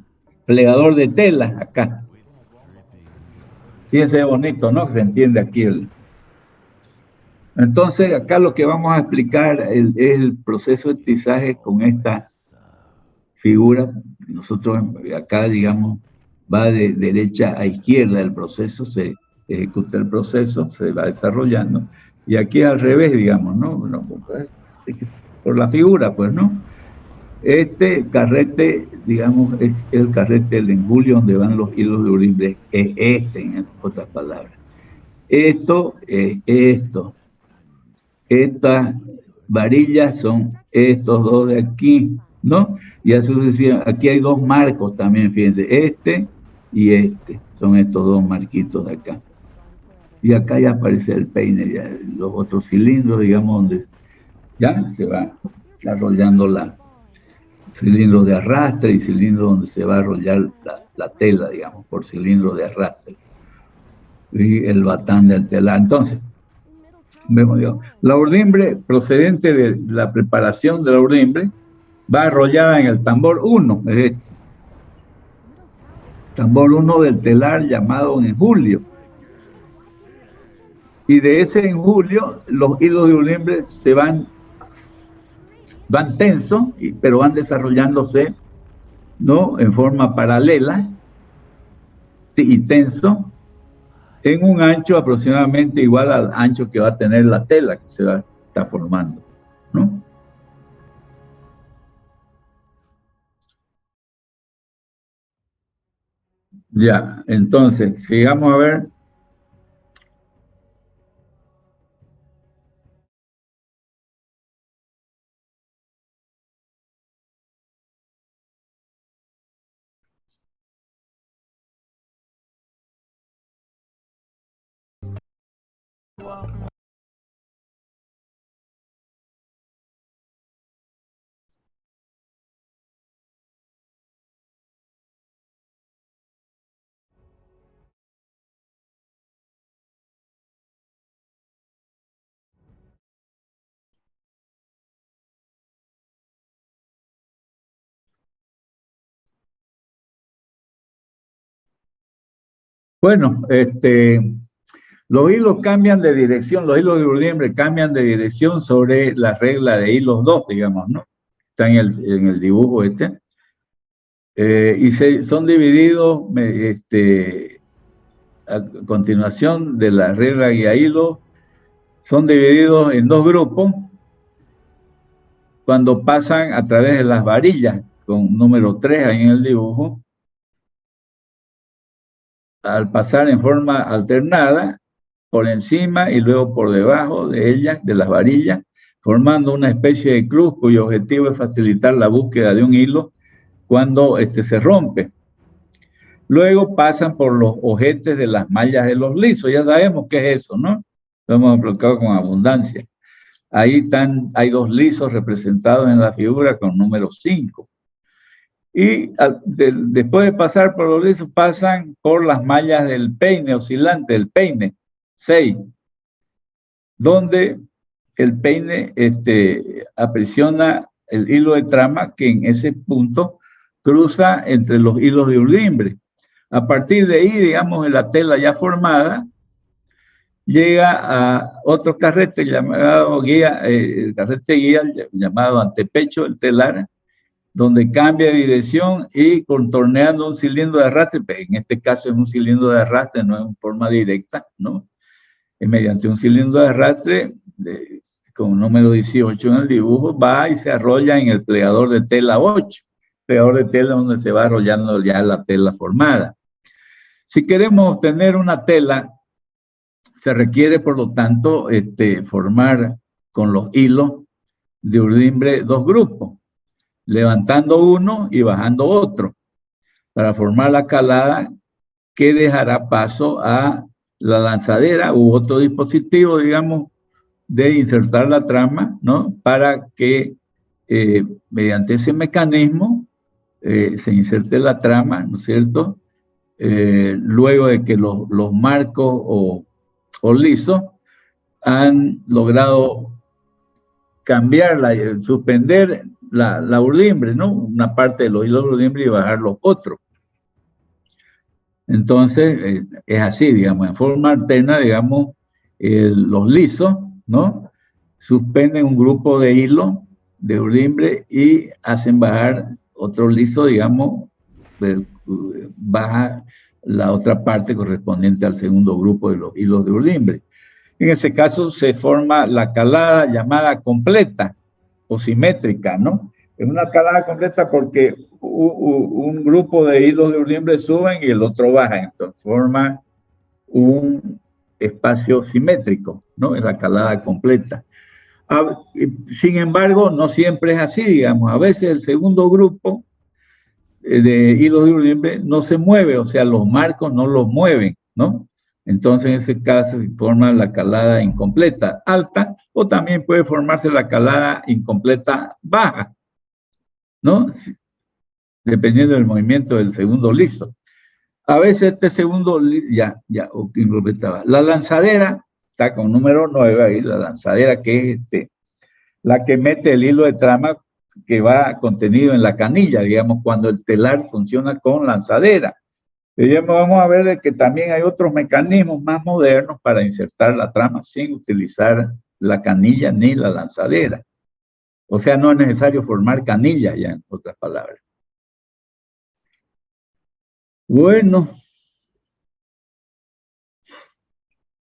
plegador de tela acá. Fíjense bonito, ¿no? Se entiende aquí Entonces acá lo que vamos a explicar es el proceso de tizaje con esta figura. Nosotros acá, digamos, va de derecha a izquierda el proceso, se ejecuta el proceso, se va desarrollando, y aquí al revés, digamos, ¿no? Por la figura, pues, ¿no? Este carrete, digamos, es el carrete del engulio donde van los hilos de Urdimbre, es en otras palabras. Esto es esto. Estas varillas son estos dos de aquí, ¿no? Y así sucesivamente. Aquí hay dos marcos también, fíjense, este y este, son estos dos marquitos de acá. Y acá ya aparece el peine, ya los otros cilindros, digamos, donde ya se va arrollando cilindros de arrastre y cilindros donde se va a arrollar la tela, digamos, por cilindros de arrastre. Y el batán del telar. Entonces, vemos, digamos, la urdimbre procedente de la preparación de la urdimbre va arrollada en el tambor 1, es este. Tambor 1 del telar llamado enjulio. Y de ese enjulio, los hilos de urdimbre se van tensos, pero van desarrollándose, ¿no? En forma paralela y tenso, en un ancho aproximadamente igual al ancho que va a tener la tela que se va a estar formando, ¿no? Ya, entonces, sigamos a ver. Bueno, los hilos cambian de dirección, los hilos de urdimbre cambian de dirección sobre la regla de hilos 2, digamos, ¿no? Está en el dibujo este. Y son divididos a continuación de la regla guía hilo, son divididos en dos grupos cuando pasan a través de las varillas, con número 3 ahí en el dibujo. Al pasar en forma alternada, por encima y luego por debajo de ellas, de las varillas, formando una especie de cruz cuyo objetivo es facilitar la búsqueda de un hilo cuando se rompe. Luego pasan por los ojetes de las mallas de los lisos. Ya sabemos qué es eso, ¿no? Lo hemos explicado con abundancia. Ahí hay dos lisos representados en la figura con número 5. Y después de pasar por los lisos, pasan por las mallas del peine oscilante, del peine 6, donde el peine aprisiona el hilo de trama que en ese punto cruza entre los hilos de urdimbre. A partir de ahí, digamos, en la tela ya formada, llega a otro carrete llamado guía, el carrete guía llamado antepecho, el telar, donde cambia de dirección y contorneando un cilindro de arrastre, en este caso es un cilindro de arrastre, no es en forma directa, ¿no? Es mediante un cilindro de arrastre con número 18 en el dibujo, va y se arrolla en el plegador de tela 8, plegador de tela donde se va arrollando ya la tela formada. Si queremos obtener una tela, se requiere, por lo tanto, formar con los hilos de urdimbre dos grupos, levantando uno y bajando otro, para formar la calada que dejará paso a la lanzadera u otro dispositivo, digamos, de insertar la trama, ¿no? Para que mediante ese mecanismo se inserte la trama, ¿no es cierto? Luego de que los marcos o lisos han logrado suspender la urdimbre, ¿no? Una parte de los hilos de urdimbre y bajar los otros. Entonces, es así, digamos, en forma alterna, digamos, los lisos, ¿no? Suspenden un grupo de hilos de urdimbre y hacen bajar otro liso, digamos, baja la otra parte correspondiente al segundo grupo de los hilos de urdimbre. En ese caso se forma la calada llamada completa o simétrica, ¿no? Es una calada completa porque un grupo de hilos de urdimbre suben y el otro baja, entonces forma un espacio simétrico, ¿no? Es la calada completa. Sin embargo, no siempre es así, digamos. A veces el segundo grupo de hilos de urdimbre no se mueve, o sea, los marcos no los mueven, ¿no? Entonces, en ese caso, se forma la calada incompleta alta, o también puede formarse la calada incompleta baja, ¿no? Dependiendo del movimiento del segundo liso. A veces este segundo liso, la lanzadera está con número 9 ahí, la lanzadera que es la que mete el hilo de trama que va contenido en la canilla, digamos, cuando el telar funciona con lanzadera. Pero vamos a ver de que también hay otros mecanismos más modernos para insertar la trama sin utilizar la canilla ni la lanzadera. O sea, no es necesario formar canilla, ya en otras palabras. Bueno.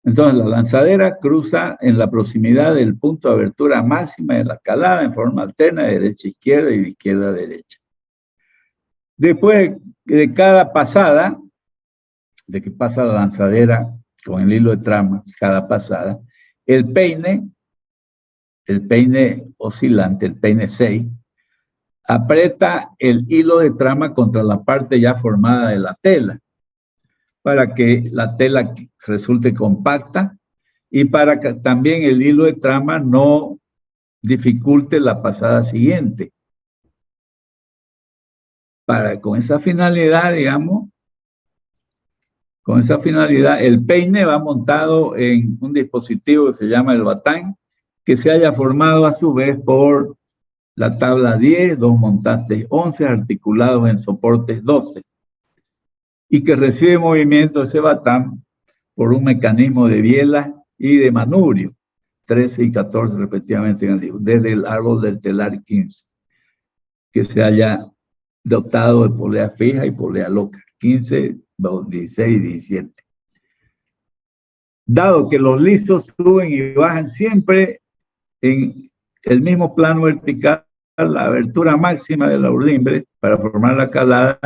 Entonces, la lanzadera cruza en la proximidad del punto de abertura máxima de la calada en forma alterna de derecha a izquierda y de izquierda a derecha. Después de cada pasada, de que pasa la lanzadera con el hilo de trama, cada pasada, el peine oscilante, el peine 6, aprieta el hilo de trama contra la parte ya formada de la tela, para que la tela resulte compacta y para que también el hilo de trama no dificulte la pasada siguiente. Con esa finalidad, digamos, el peine va montado en un dispositivo que se llama el batán, que se haya formado a su vez por la tabla 10, dos montantes 11 articulados en soportes 12. Y que recibe movimiento ese batán por un mecanismo de biela y de manubrio, 13 y 14 respectivamente en el libro, desde el árbol del telar 15, que se haya dotado de polea fija y polea loca, 15, 16 y 17. Dado que los lisos suben y bajan siempre en el mismo plano vertical, la abertura máxima de la urdimbre para formar la calada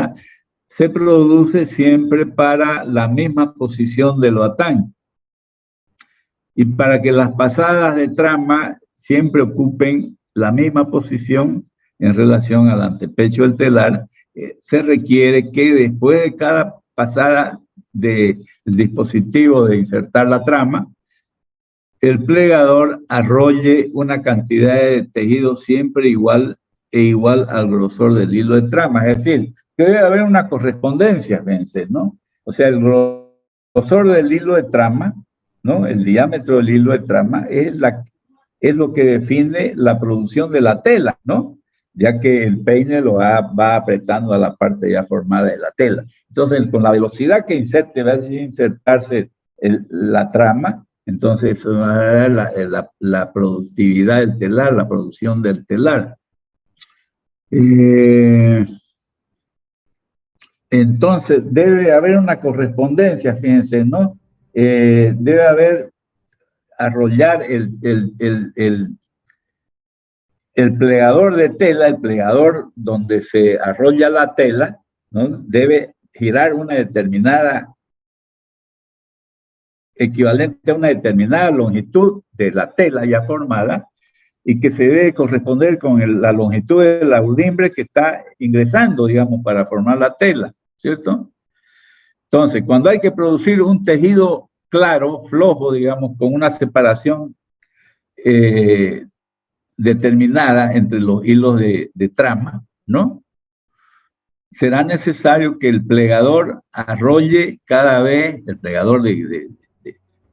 se produce siempre para la misma posición del batán. Y para que las pasadas de trama siempre ocupen la misma posición en relación al antepecho del telar. Se requiere que después de cada pasada del dispositivo de insertar la trama, el plegador arrolle una cantidad de tejido siempre igual al grosor del hilo de trama. Es decir, que debe haber una correspondencia, fíjense, ¿no? O sea, el grosor del hilo de trama, ¿no? El diámetro del hilo de trama es lo que define la producción de la tela, ¿no? Ya que el peine va apretando a la parte ya formada de la tela. Entonces, con la velocidad que va a insertarse la trama, entonces eso va a dar la productividad del telar, la producción del telar. Entonces, debe haber una correspondencia, fíjense, ¿no? Debe haber, arrollar el plegador de tela, el plegador donde se arrolla la tela, ¿no? Debe girar una determinada, equivalente a una determinada longitud de la tela ya formada, y que se debe corresponder con la longitud de la urdimbre que está ingresando, digamos, para formar la tela, ¿cierto? Entonces, cuando hay que producir un tejido claro, flojo, digamos, con una separación determinada entre los hilos de trama, ¿no? Será necesario que el plegador arrolle cada vez,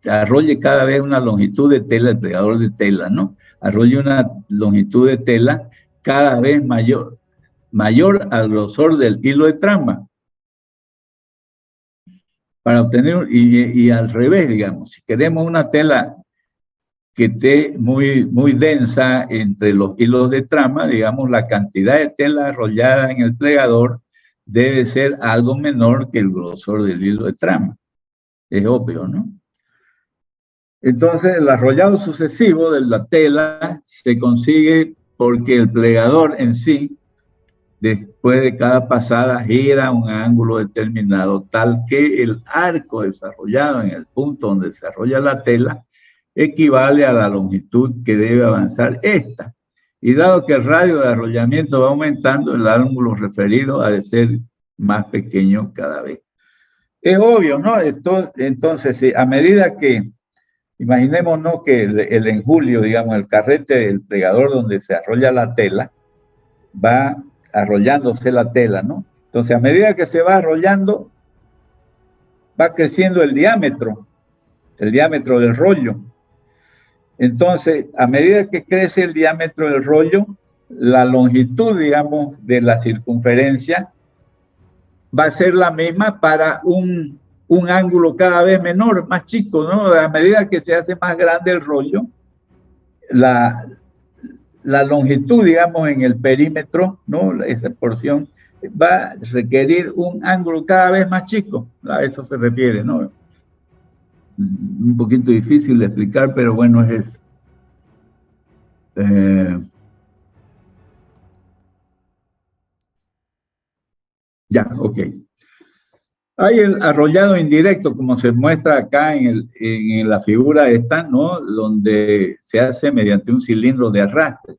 arrolle cada vez una longitud de tela, el plegador de tela, ¿no? Arrolle una longitud de tela cada vez mayor al grosor del hilo de trama. Para obtener, y al revés, digamos, si queremos una tela que esté muy densa entre los hilos de trama, digamos, la cantidad de tela arrollada en el plegador debe ser algo menor que el grosor del hilo de trama. Es obvio, ¿no? Entonces, el arrollado sucesivo de la tela se consigue porque el plegador en sí, después de cada pasada, gira un ángulo determinado, tal que el arco desarrollado en el punto donde se arrolla la tela equivale a la longitud que debe avanzar esta. Y dado que el radio de arrollamiento va aumentando, el ángulo referido ha de ser más pequeño cada vez. Es obvio, ¿no? Entonces, a medida que, imaginémonos que el enjulio, digamos, el carrete del plegador donde se arrolla la tela, va arrollándose la tela, ¿no? Entonces, a medida que se va arrollando, va creciendo el diámetro del rollo. Entonces, a medida que crece el diámetro del rollo, la longitud, digamos, de la circunferencia va a ser la misma para un ángulo cada vez menor, más chico, ¿no? A medida que se hace más grande el rollo, la longitud, digamos, en el perímetro, ¿no? Esa porción va a requerir un ángulo cada vez más chico. A eso se refiere, ¿no? Un poquito difícil de explicar, pero bueno, es eso. Ya, ok. Hay el arrollado indirecto, como se muestra acá en la figura esta, ¿no? Donde se hace mediante un cilindro de arrastre.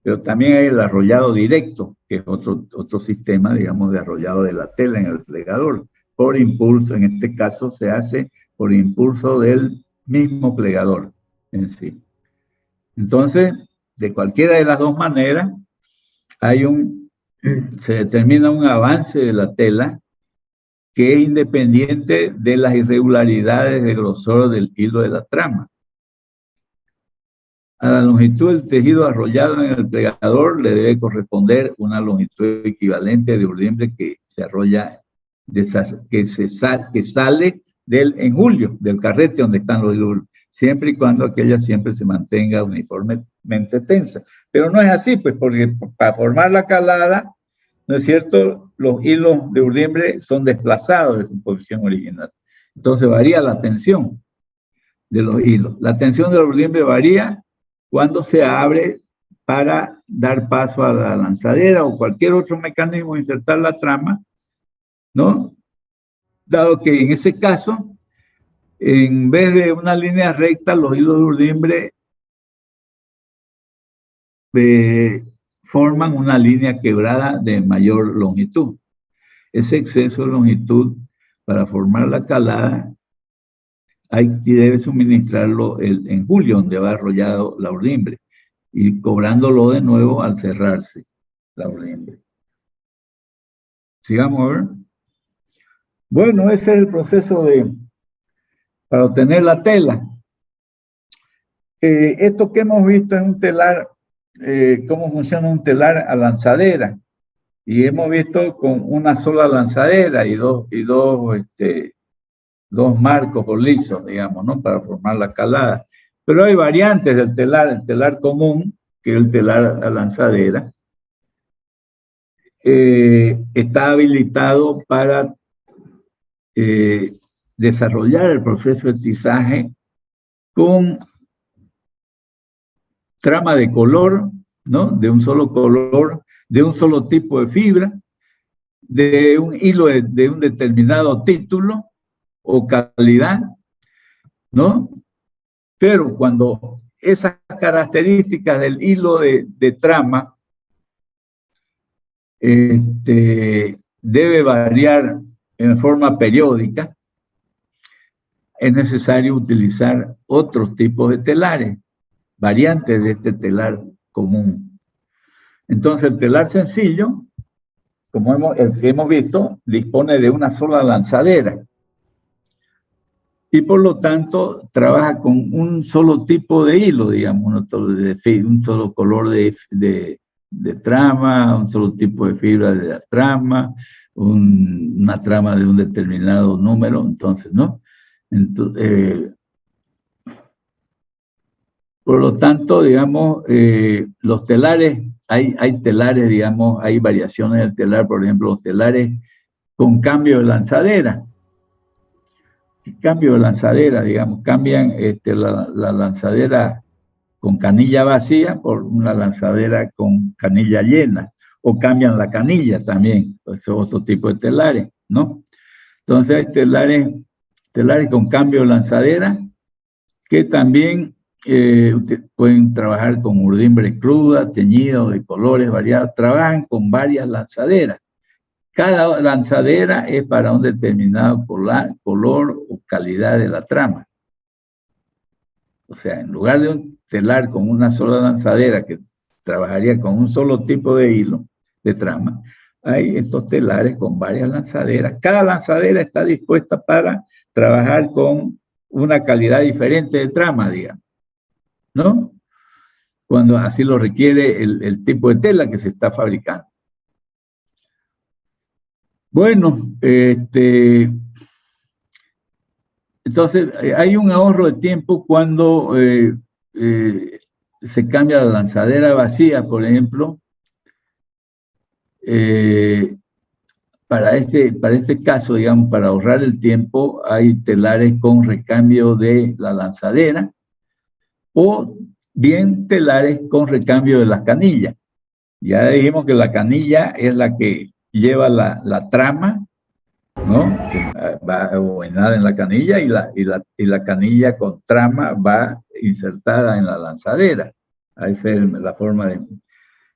Pero también hay el arrollado directo, que es otro sistema, digamos, de arrollado de la tela en el plegador. Por impulso, en este caso se hace por impulso del mismo plegador en sí. Entonces, de cualquiera de las dos maneras, se determina un avance de la tela que es independiente de las irregularidades de grosor del hilo de la trama. A la longitud del tejido arrollado en el plegador le debe corresponder una longitud equivalente de urdimbre que se arrolla, que sale del enjulio, del carrete donde están los hilos, siempre y cuando aquella siempre se mantenga uniformemente tensa. Pero no es así, pues, porque para formar la calada, ¿no es cierto?, los hilos de urdimbre son desplazados de su posición original. Entonces varía la tensión de los hilos. La tensión de la urdimbre varía cuando se abre para dar paso a la lanzadera o cualquier otro mecanismo de insertar la trama, ¿no? Dado que en ese caso, en vez de una línea recta, los hilos de urdimbre forman una línea quebrada de mayor longitud. Ese exceso de longitud para formar la calada debe suministrarlo en julio, donde va arrollado la urdimbre, y cobrándolo de nuevo al cerrarse la urdimbre. Sigamos a ver. Bueno, ese es el proceso para obtener la tela. Esto que hemos visto es un telar, cómo funciona un telar a lanzadera. Y hemos visto con una sola lanzadera y dos marcos o lisos, digamos, ¿no? Para formar la calada. Pero hay variantes del telar. El telar común, que es el telar a lanzadera, está habilitado para desarrollar el proceso de tizaje con trama de color, ¿no? De un solo color, de un solo tipo de fibra, de un hilo de un determinado título o calidad, ¿no? Pero cuando esas características del hilo de trama debe variar en forma periódica, es necesario utilizar otros tipos de telares, variantes de este telar común. Entonces, el telar sencillo, como el que hemos visto, dispone de una sola lanzadera y por lo tanto trabaja con un solo tipo de hilo, digamos, un solo color de trama, un solo tipo de fibra de la trama, una trama de un determinado número, entonces, ¿no? Entonces, por lo tanto, digamos, los telares, hay telares, digamos, hay variaciones del telar, por ejemplo, los telares con cambio de lanzadera. Cambio de lanzadera, digamos, cambian la lanzadera con canilla vacía por una lanzadera con canilla llena, o cambian la canilla también, eso es otro tipo de telares, ¿no? Entonces hay telares con cambio de lanzadera que también pueden trabajar con urdimbre cruda, teñida o de colores variados, trabajan con varias lanzaderas. Cada lanzadera es para un determinado color o calidad de la trama. O sea, en lugar de un telar con una sola lanzadera que trabajaría con un solo tipo de hilo de trama, hay estos telares con varias lanzaderas. Cada lanzadera está dispuesta para trabajar con una calidad diferente de trama, digamos, ¿no? Cuando así lo requiere el tipo de tela que se está fabricando. Bueno, entonces hay un ahorro de tiempo cuando se cambia la lanzadera vacía, por ejemplo. Para este caso, digamos, para ahorrar el tiempo, hay telares con recambio de la lanzadera o bien telares con recambio de las canillas. Ya dijimos que la canilla es la que lleva la trama, ¿no? Va abovenada en la canilla y la canilla con trama va insertada en la lanzadera. Esa es la forma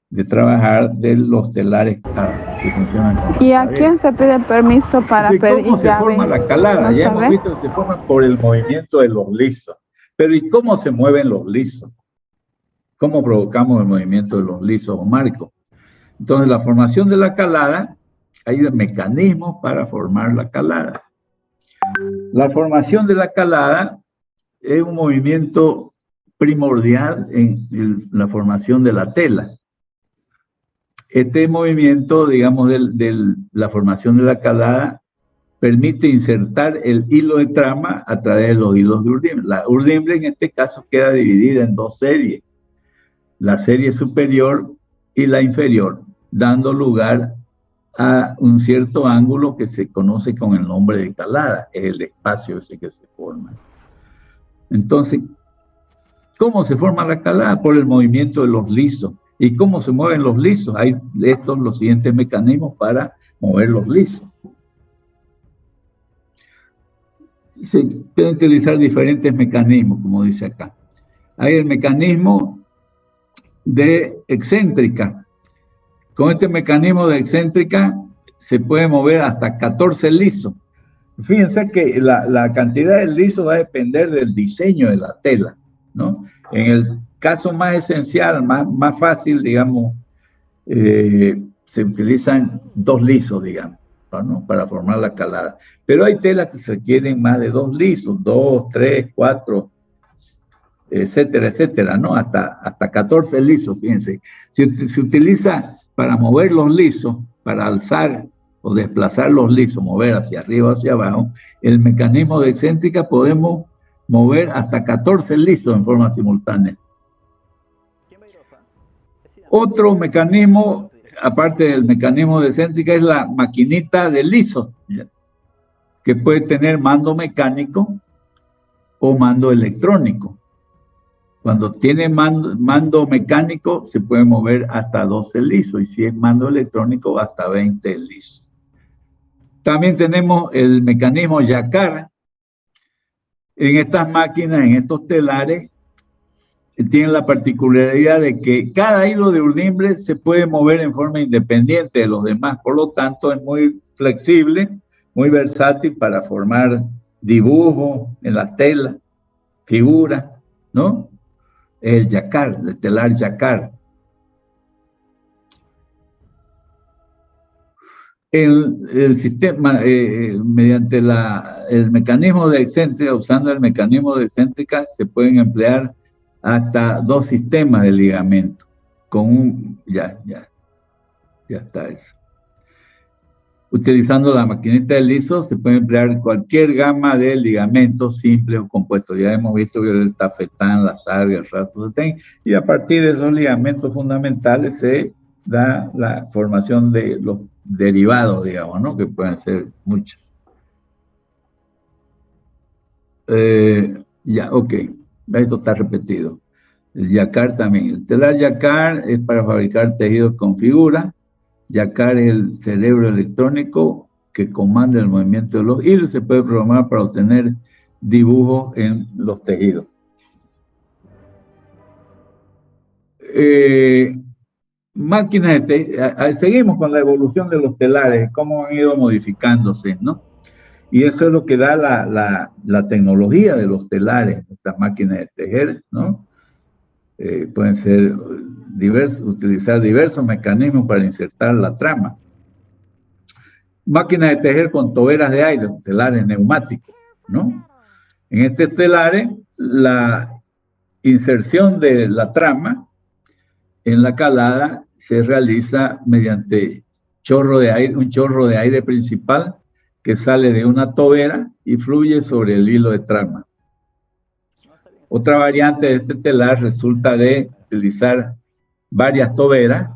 de trabajar de los telares que funcionan con ¿Y a quién se pide permiso para pedir ¿Cómo se forma la calada? Ya hemos visto que se forma por el movimiento de los lisos. Pero ¿y cómo se mueven los lisos? ¿Cómo provocamos el movimiento de los lisos o marcos? Entonces, la formación de la calada, hay mecanismos para formar la calada. La formación de la calada es un movimiento primordial en la formación de la tela. Este movimiento, digamos, de la formación de la calada permite insertar el hilo de trama a través de los hilos de urdimbre. La urdimbre en este caso queda dividida en dos series, la serie superior y la inferior, dando lugar a un cierto ángulo que se conoce con el nombre de calada, es el espacio ese que se forma. Entonces, ¿cómo se forma la calada? Por el movimiento de los lisos. ¿Y cómo se mueven los lisos? Hay los siguientes mecanismos para mover los lisos. Se pueden utilizar diferentes mecanismos, como dice acá. Hay el mecanismo de excéntrica. Con este mecanismo de excéntrica se puede mover hasta 14 lisos. Fíjense que la cantidad de lisos va a depender del diseño de la tela, ¿no? En el caso más esencial, más fácil, digamos, se utilizan 2 lisos, digamos, ¿no? Para formar la calada. Pero hay telas que se requieren más de 2 lisos, 2, 3, 4, etcétera, etcétera, ¿no? Hasta 14 lisos, fíjense. Se utiliza para mover los lisos, para alzar o desplazar los lisos, mover hacia arriba o hacia abajo, el mecanismo de excéntrica podemos mover hasta 14 lisos en forma simultánea. Otro mecanismo, aparte del mecanismo de excéntrica, es la maquinita de liso, que puede tener mando mecánico o mando electrónico. Cuando tiene mando mecánico, se puede mover hasta 12 lisos, y si es mando electrónico, hasta 20 lisos. También tenemos el mecanismo Jacquard. En estas máquinas, en estos telares, tienen la particularidad de que cada hilo de urdimbre se puede mover en forma independiente de los demás. Por lo tanto, es muy flexible, muy versátil para formar dibujos en la tela, figuras, ¿no? El Jacquard, el telar Jacquard. El sistema, mediante el mecanismo de excéntrica, usando el mecanismo de excéntrica, se pueden emplear hasta 2 sistemas de ligamento. Ya está eso. Utilizando la maquinita de liso, se puede emplear cualquier gama de ligamentos simples o compuestos. Ya hemos visto el tafetán, la sarga, el rasposotén, y a partir de esos ligamentos fundamentales se da la formación de los derivados, digamos, ¿no? Que pueden ser muchos. Ok. Esto está repetido. El Jacquard también. El telar Jacquard es para fabricar tejidos con figuras. Jacquard es el cerebro electrónico que comanda el movimiento de los hilos. Se puede programar para obtener dibujos en los tejidos. Máquinas de seguimos con la evolución de los telares, cómo han ido modificándose, ¿no? Y eso es lo que da la tecnología de los telares, estas máquinas de tejer, ¿no? Pueden ser utilizar diversos mecanismos para insertar la trama. Máquinas de tejer con toberas de aire, telares neumáticos, ¿no? En estos telares, la inserción de la trama en la calada se realiza mediante un chorro de aire principal que sale de una tobera y fluye sobre el hilo de trama. Otra variante de este telar resulta de utilizar varias toberas,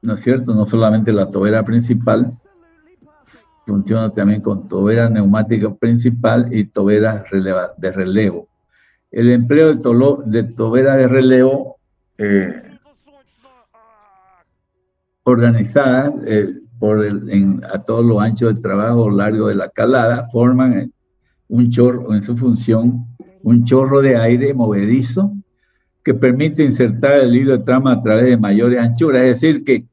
¿no es cierto? No solamente la tobera principal, funciona también con tobera neumática principal y toberas de relevo. El empleo de tobera de relevo organizadas a todo lo ancho del trabajo largo de la calada, forman un chorro, en su función, un chorro de aire movedizo que permite insertar el hilo de trama a través de mayores anchuras. Es decir, que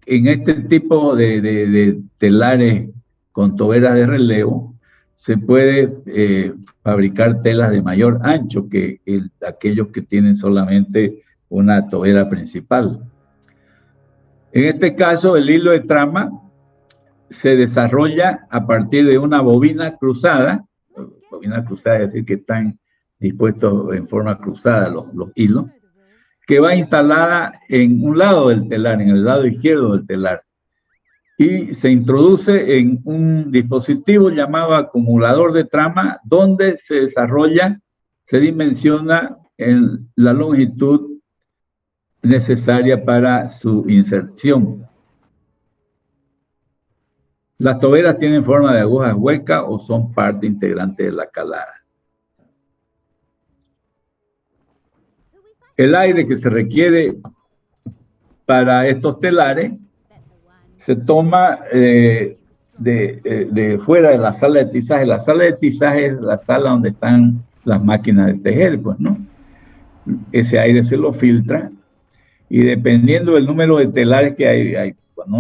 en este tipo de telares con toberas de relevo se puede fabricar telas de mayor ancho que aquellos que tienen solamente una tobera principal. En este caso, el hilo de trama se desarrolla a partir de una bobina cruzada. Bobina cruzada es decir, que están dispuestos en forma cruzada los hilos, que va instalada en un lado del telar, en el lado izquierdo del telar, y se introduce en un dispositivo llamado acumulador de trama, donde se desarrolla, se dimensiona en la longitud necesaria para su inserción. Las toberas tienen forma de agujas huecas o son parte integrante de la calada. El aire que se requiere para estos telares se toma de fuera de la sala de tizaje. La sala de tizaje es la sala donde están las máquinas de tejer, pues, ¿no? ese aire se lo filtra, y dependiendo del número de telares que hay cuando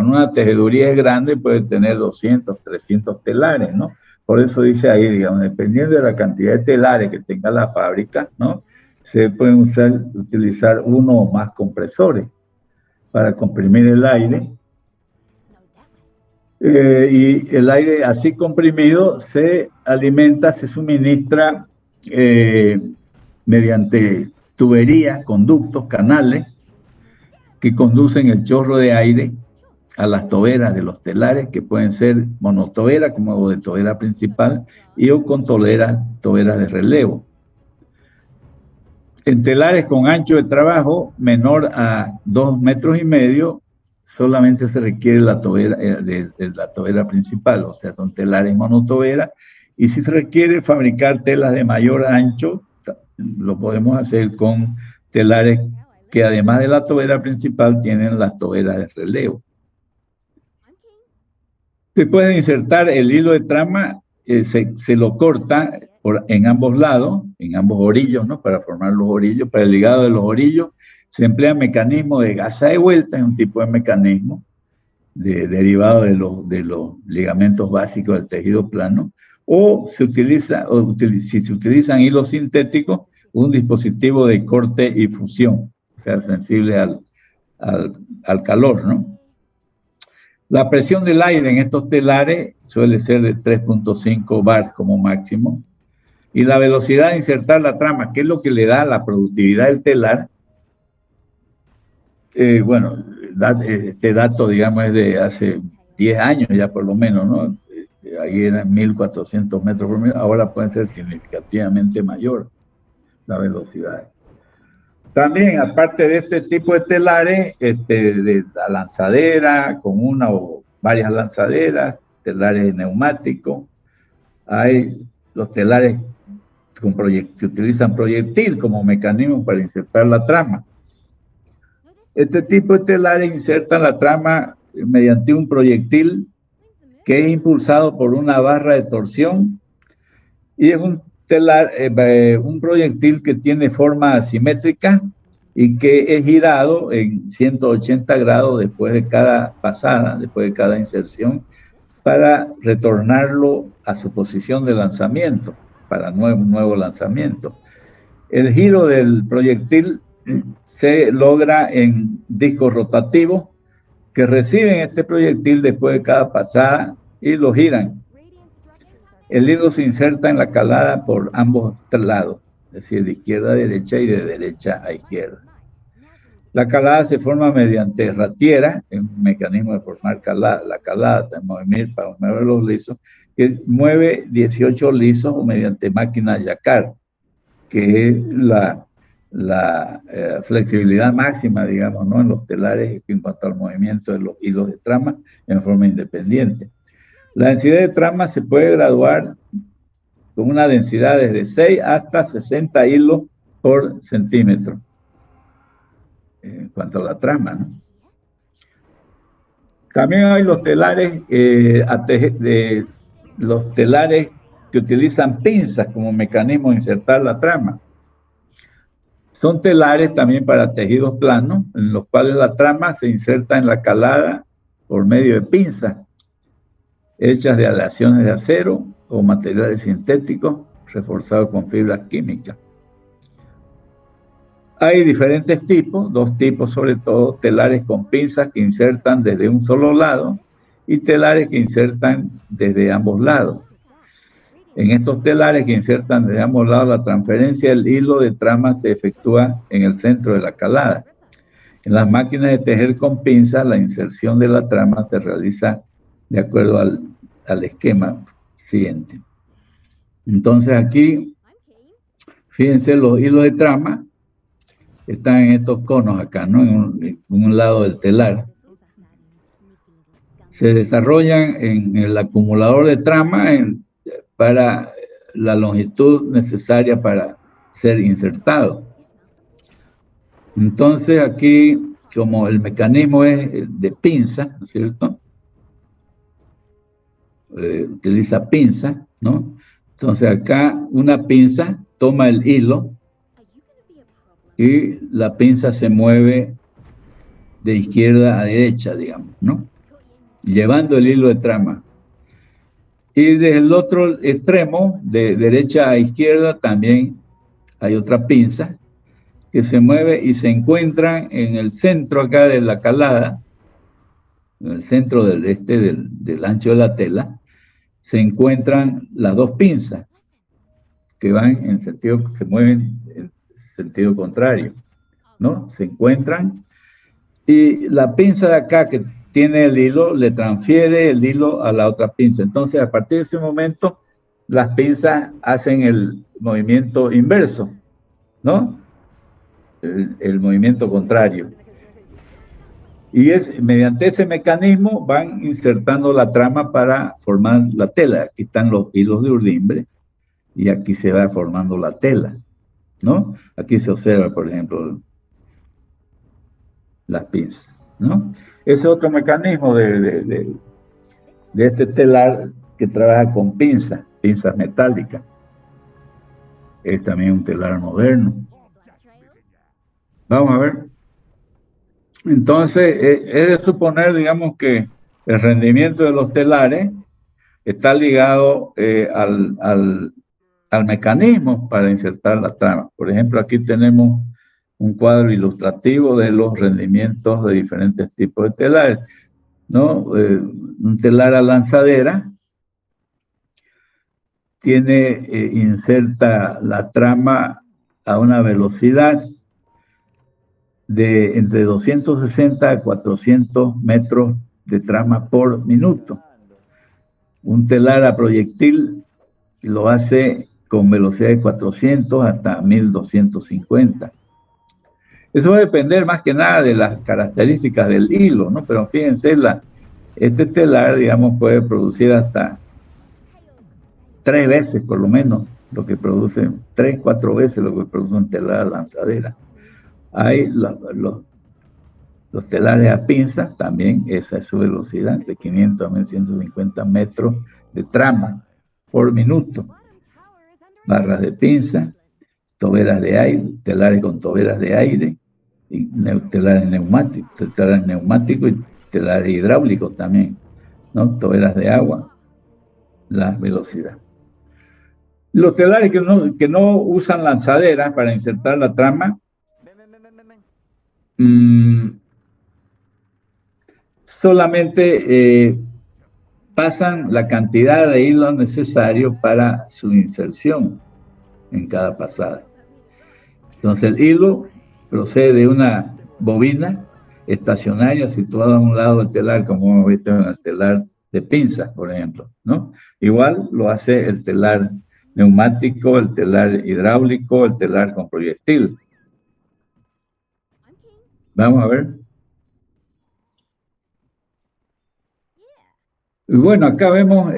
una tejeduría es grande puede tener 200, 300 telares, ¿no? Por eso dice ahí, digamos, dependiendo de la cantidad de telares que tenga la fábrica, ¿no? Se pueden utilizar uno o más compresores para comprimir el aire. Y el aire así comprimido se alimenta, se suministra mediante tuberías, conductos, canales que conducen el chorro de aire a las toberas de los telares, que pueden ser monotobera como de tobera principal o con toberas de relevo. En telares con ancho de trabajo menor a 2,5 metros, solamente se requiere la tobera de la tobera principal, o sea, son telares monotobera, y si se requiere fabricar telas de mayor ancho, lo podemos hacer con telares que además de la tobera principal tienen las toberas de relevo. Después de insertar el hilo de trama, se lo corta en ambos lados, en ambos orillos, ¿no? Para formar los orillos. Para el ligado de los orillos se emplea mecanismo de gasa de vuelta, es un tipo de mecanismo derivado de los ligamentos básicos del tejido plano, o si se utilizan hilos sintéticos, un dispositivo de corte y fusión, o sea, sensible al calor, ¿no? La presión del aire en estos telares suele ser de 3.5 bars como máximo, y la velocidad de insertar la trama, que es lo que le da la productividad del telar, bueno, este dato, digamos, es de hace 10 años ya por lo menos, ¿no? Ahí eran 1.400 metros por minuto, ahora pueden ser significativamente mayor la velocidad. También, aparte de este tipo de telares, de la lanzadera, con una o varias lanzaderas, telares neumáticos, hay los telares que utilizan proyectil como mecanismo para insertar la trama. Este tipo de telares insertan la trama mediante un proyectil que es impulsado por una barra de torsión, y es un proyectil que tiene forma asimétrica y que es girado en 180 grados después de cada pasada, después de cada inserción, para retornarlo a su posición de lanzamiento, para un nuevo lanzamiento. El giro del proyectil se logra en discos rotativos que reciben este proyectil después de cada pasada y lo giran. El hilo se inserta en la calada por ambos lados, es decir, de izquierda a derecha y de derecha a izquierda. La calada se forma mediante ratiera, es un mecanismo de formar calada. La calada para mover los lisos, que mueve 18 lisos mediante máquina Jacquard, que es la flexibilidad máxima, digamos, ¿no? En los telares en cuanto al movimiento de los hilos de trama en forma independiente. La densidad de trama se puede graduar con una densidad desde 6 hasta 60 hilos por centímetro, en cuanto a la trama, ¿no? También hay los telares, los telares que utilizan pinzas como mecanismo de insertar la trama. Son telares también para tejidos planos, en los cuales la trama se inserta en la calada por medio de pinzas hechas de aleaciones de acero o materiales sintéticos reforzados con fibras químicas. Hay diferentes tipos, 2 tipos sobre todo: telares con pinzas que insertan desde un solo lado y telares que insertan desde ambos lados. En estos telares que insertan desde ambos lados, la transferencia del hilo de trama se efectúa en el centro de la calada. En las máquinas de tejer con pinzas, la inserción de la trama se realiza de acuerdo al esquema siguiente. Entonces aquí, fíjense, los hilos de trama están en estos conos acá, ¿no? En un lado del telar. Se desarrollan en el acumulador de trama para la longitud necesaria para ser insertado. Entonces aquí, como el mecanismo es de pinza, ¿no es cierto? Utiliza pinza, ¿no? Entonces acá una pinza toma el hilo y la pinza se mueve de izquierda a derecha, digamos, ¿no? Llevando el hilo de trama. Y desde el otro extremo, de derecha a izquierda, también hay otra pinza que se mueve y se encuentran en el centro acá de la calada, en el centro del ancho de la tela, se encuentran las dos pinzas que van en sentido, se mueven en sentido contrario, ¿no? Se encuentran y la pinza de acá que tiene el hilo le transfiere el hilo a la otra pinza. Entonces, a partir de ese momento, las pinzas hacen el movimiento inverso, ¿no? El movimiento contrario. Y mediante ese mecanismo van insertando la trama para formar la tela. Aquí están los hilos de urdimbre y aquí se va formando la tela, ¿no? Aquí se observa, por ejemplo, las pinzas, ¿no? Ese otro mecanismo de este telar que trabaja con pinzas metálicas. Es también un telar moderno. Vamos a ver. Entonces, es de suponer, digamos, que el rendimiento de los telares está ligado al mecanismo para insertar la trama. Por ejemplo, aquí tenemos un cuadro ilustrativo de los rendimientos de diferentes tipos de telares, ¿no? Un telar a lanzadera inserta la trama a una velocidad de entre 260 a 400 metros de trama por minuto. Un telar a proyectil lo hace con velocidad de 400 hasta 1250. Eso va a depender más que nada de las características del hilo, ¿no? Pero fíjense, este telar, digamos, puede producir hasta 3 veces por lo menos lo que produce, 3, 4 veces lo que produce un telar a lanzadera. Hay los telares a pinza, también esa es su velocidad, de 500 a 1150 metros de trama por minuto. Barras de pinza, toberas de aire, telares con toberas de aire, y telares neumáticos y telares hidráulicos también, ¿no? Toberas de agua, la velocidad. Los telares que no usan lanzaderas para insertar la trama, solamente pasan la cantidad de hilo necesario para su inserción en cada pasada. Entonces el hilo procede de una bobina estacionaria situada a un lado del telar, como hemos visto en el telar de pinzas, por ejemplo, ¿no? Igual lo hace el telar neumático, el telar hidráulico, el telar con proyectil. Vamos a ver. Y bueno, acá vemos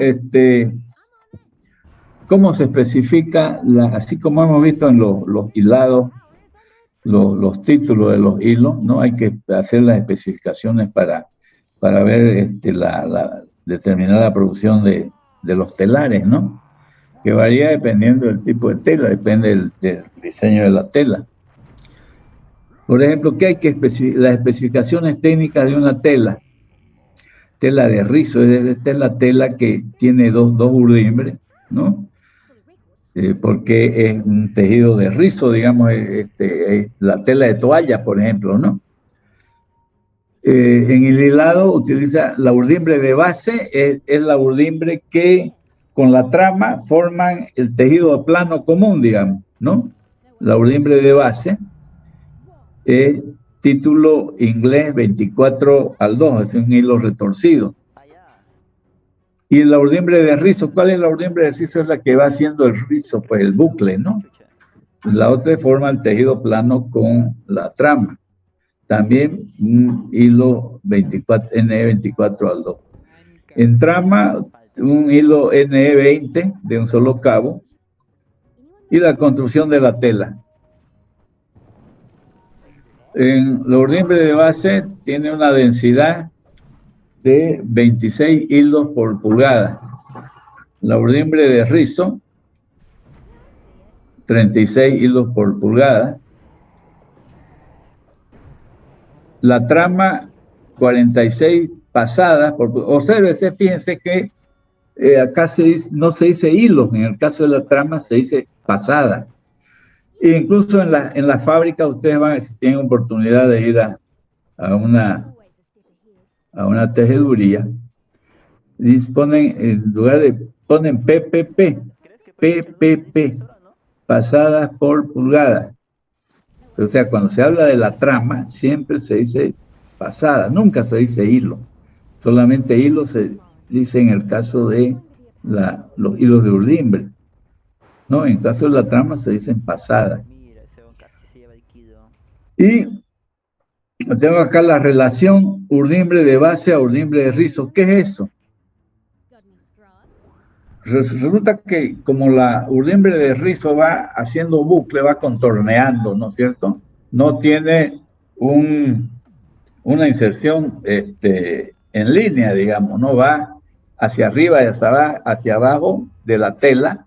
cómo se especifica, así como hemos visto en los hilados, los títulos de los hilos, ¿no? Hay que hacer las especificaciones para ver determinar la producción de los telares, ¿no? Que varía dependiendo del tipo de tela, depende del diseño de la tela. Por ejemplo, ¿qué hay que las especificaciones técnicas de una tela? Tela de rizo, esta es la tela que tiene dos urdimbres, ¿no? Porque es un tejido de rizo, digamos, la tela de toalla, por ejemplo, ¿no? En el hilado utiliza la urdimbre de base, es la urdimbre que con la trama forman el tejido plano común, digamos, ¿no? La urdimbre de base, título inglés 24/2, es un hilo retorcido. Y la urdimbre de rizo, ¿cuál es la urdimbre de rizo? Es la que va haciendo el rizo, pues el bucle, ¿no? La otra forma el tejido plano con la trama. También un hilo NE24/2. En trama, un hilo NE20 de un solo cabo. Y la construcción de la tela. En la urdimbre de base tiene una densidad de 26 hilos por pulgada. La urdimbre de rizo, 36 hilos por pulgada. la trama 46 pasadas, obsérvese, fíjense que acá no se dice hilos, en el caso de la trama se dice pasada. E incluso en la fábrica ustedes van, si tienen oportunidad de ir a una tejeduría, disponen, en lugar de, ponen PPP, pasadas por pulgada. O sea, cuando se habla de la trama, siempre se dice pasada, nunca se dice hilo. Solamente hilo se dice en el caso de los hilos de urdimbre. No, en el caso de la trama se dicen pasada. Y tengo acá la relación urdimbre de base a urdimbre de rizo. ¿Qué es eso? Resulta que como la urdimbre de rizo va haciendo bucle, va contorneando, ¿no es cierto? No tiene una inserción en línea, digamos, no va hacia arriba y hacia abajo de la tela,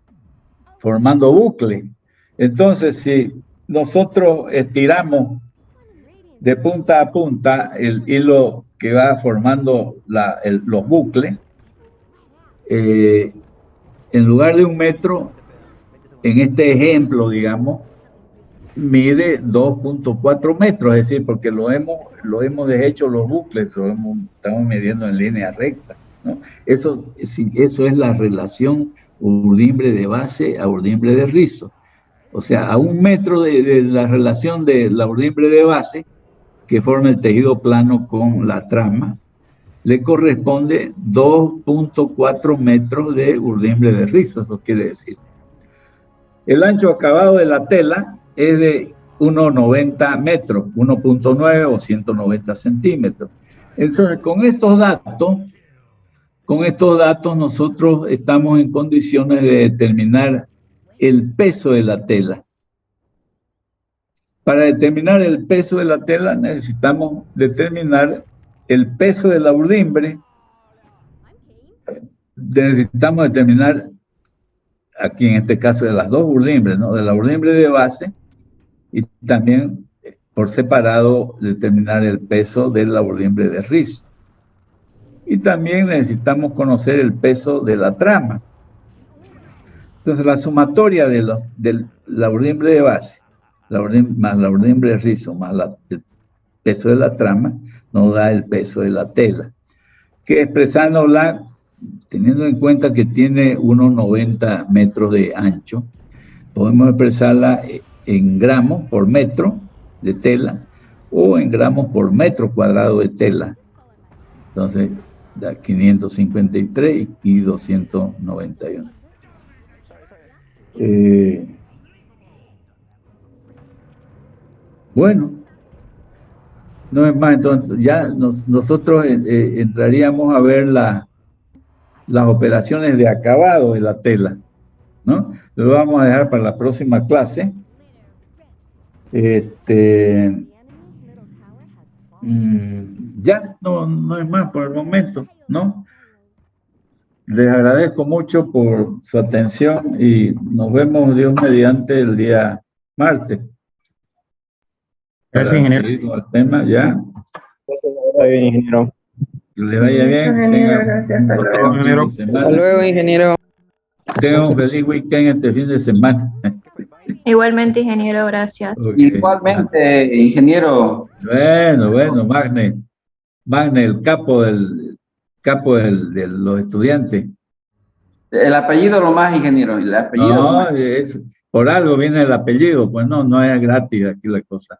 formando bucle. Entonces, si nosotros estiramos de punta a punta el hilo que va formando los bucles, en lugar de 1 metro, en este ejemplo, digamos, mide 2.4 metros, es decir, porque lo hemos deshecho los bucles, estamos midiendo en línea recta, ¿no? Eso es la relación urdimbre de base a urdimbre de rizo. O sea, a 1 metro de la relación de la urdimbre de base, que forma el tejido plano con la trama, le corresponde 2.4 metros de urdimbre de rizo, eso quiere decir. El ancho acabado de la tela es de 1,90 metros, 1.9 o 190 centímetros. Entonces, con estos datos nosotros estamos en condiciones de determinar el peso de la tela. Para determinar el peso de la tela necesitamos determinar el peso de la urdimbre. Necesitamos determinar, aquí en este caso, de las dos urdimbres, ¿no? De la urdimbre de base y también por separado determinar el peso de la urdimbre de rizo. Y también necesitamos conocer el peso de la trama. Entonces la sumatoria de la urdimbre de base más la urdimbre de rizo más el peso de la trama nos da el peso de la tela, que expresándola, teniendo en cuenta que tiene unos 90 metros de ancho, podemos expresarla en gramos por metro de tela o en gramos por metro cuadrado de tela. Entonces da 553 y 291. Bueno, no es más, entonces ya nosotros entraríamos a ver las operaciones de acabado de la tela, ¿no? Lo vamos a dejar para la próxima clase. Ya no es más por el momento, ¿no? Les agradezco mucho por su atención y nos vemos, Dios mediante, el día martes. Gracias, ingeniero. Seguir con el tema ya. Está bien, ingeniero. Que le vaya bien. Ingeniero, gracias. Hasta luego. Ingeniero. Hasta luego, ingeniero. Tengan un feliz weekend este fin de semana. Igualmente, ingeniero, gracias. Okay. Igualmente, ingeniero. Bueno, Magne, el capo de los estudiantes. El apellido lo más, ingeniero. El apellido lo No, más. por algo viene el apellido, pues no es gratis aquí la cosa.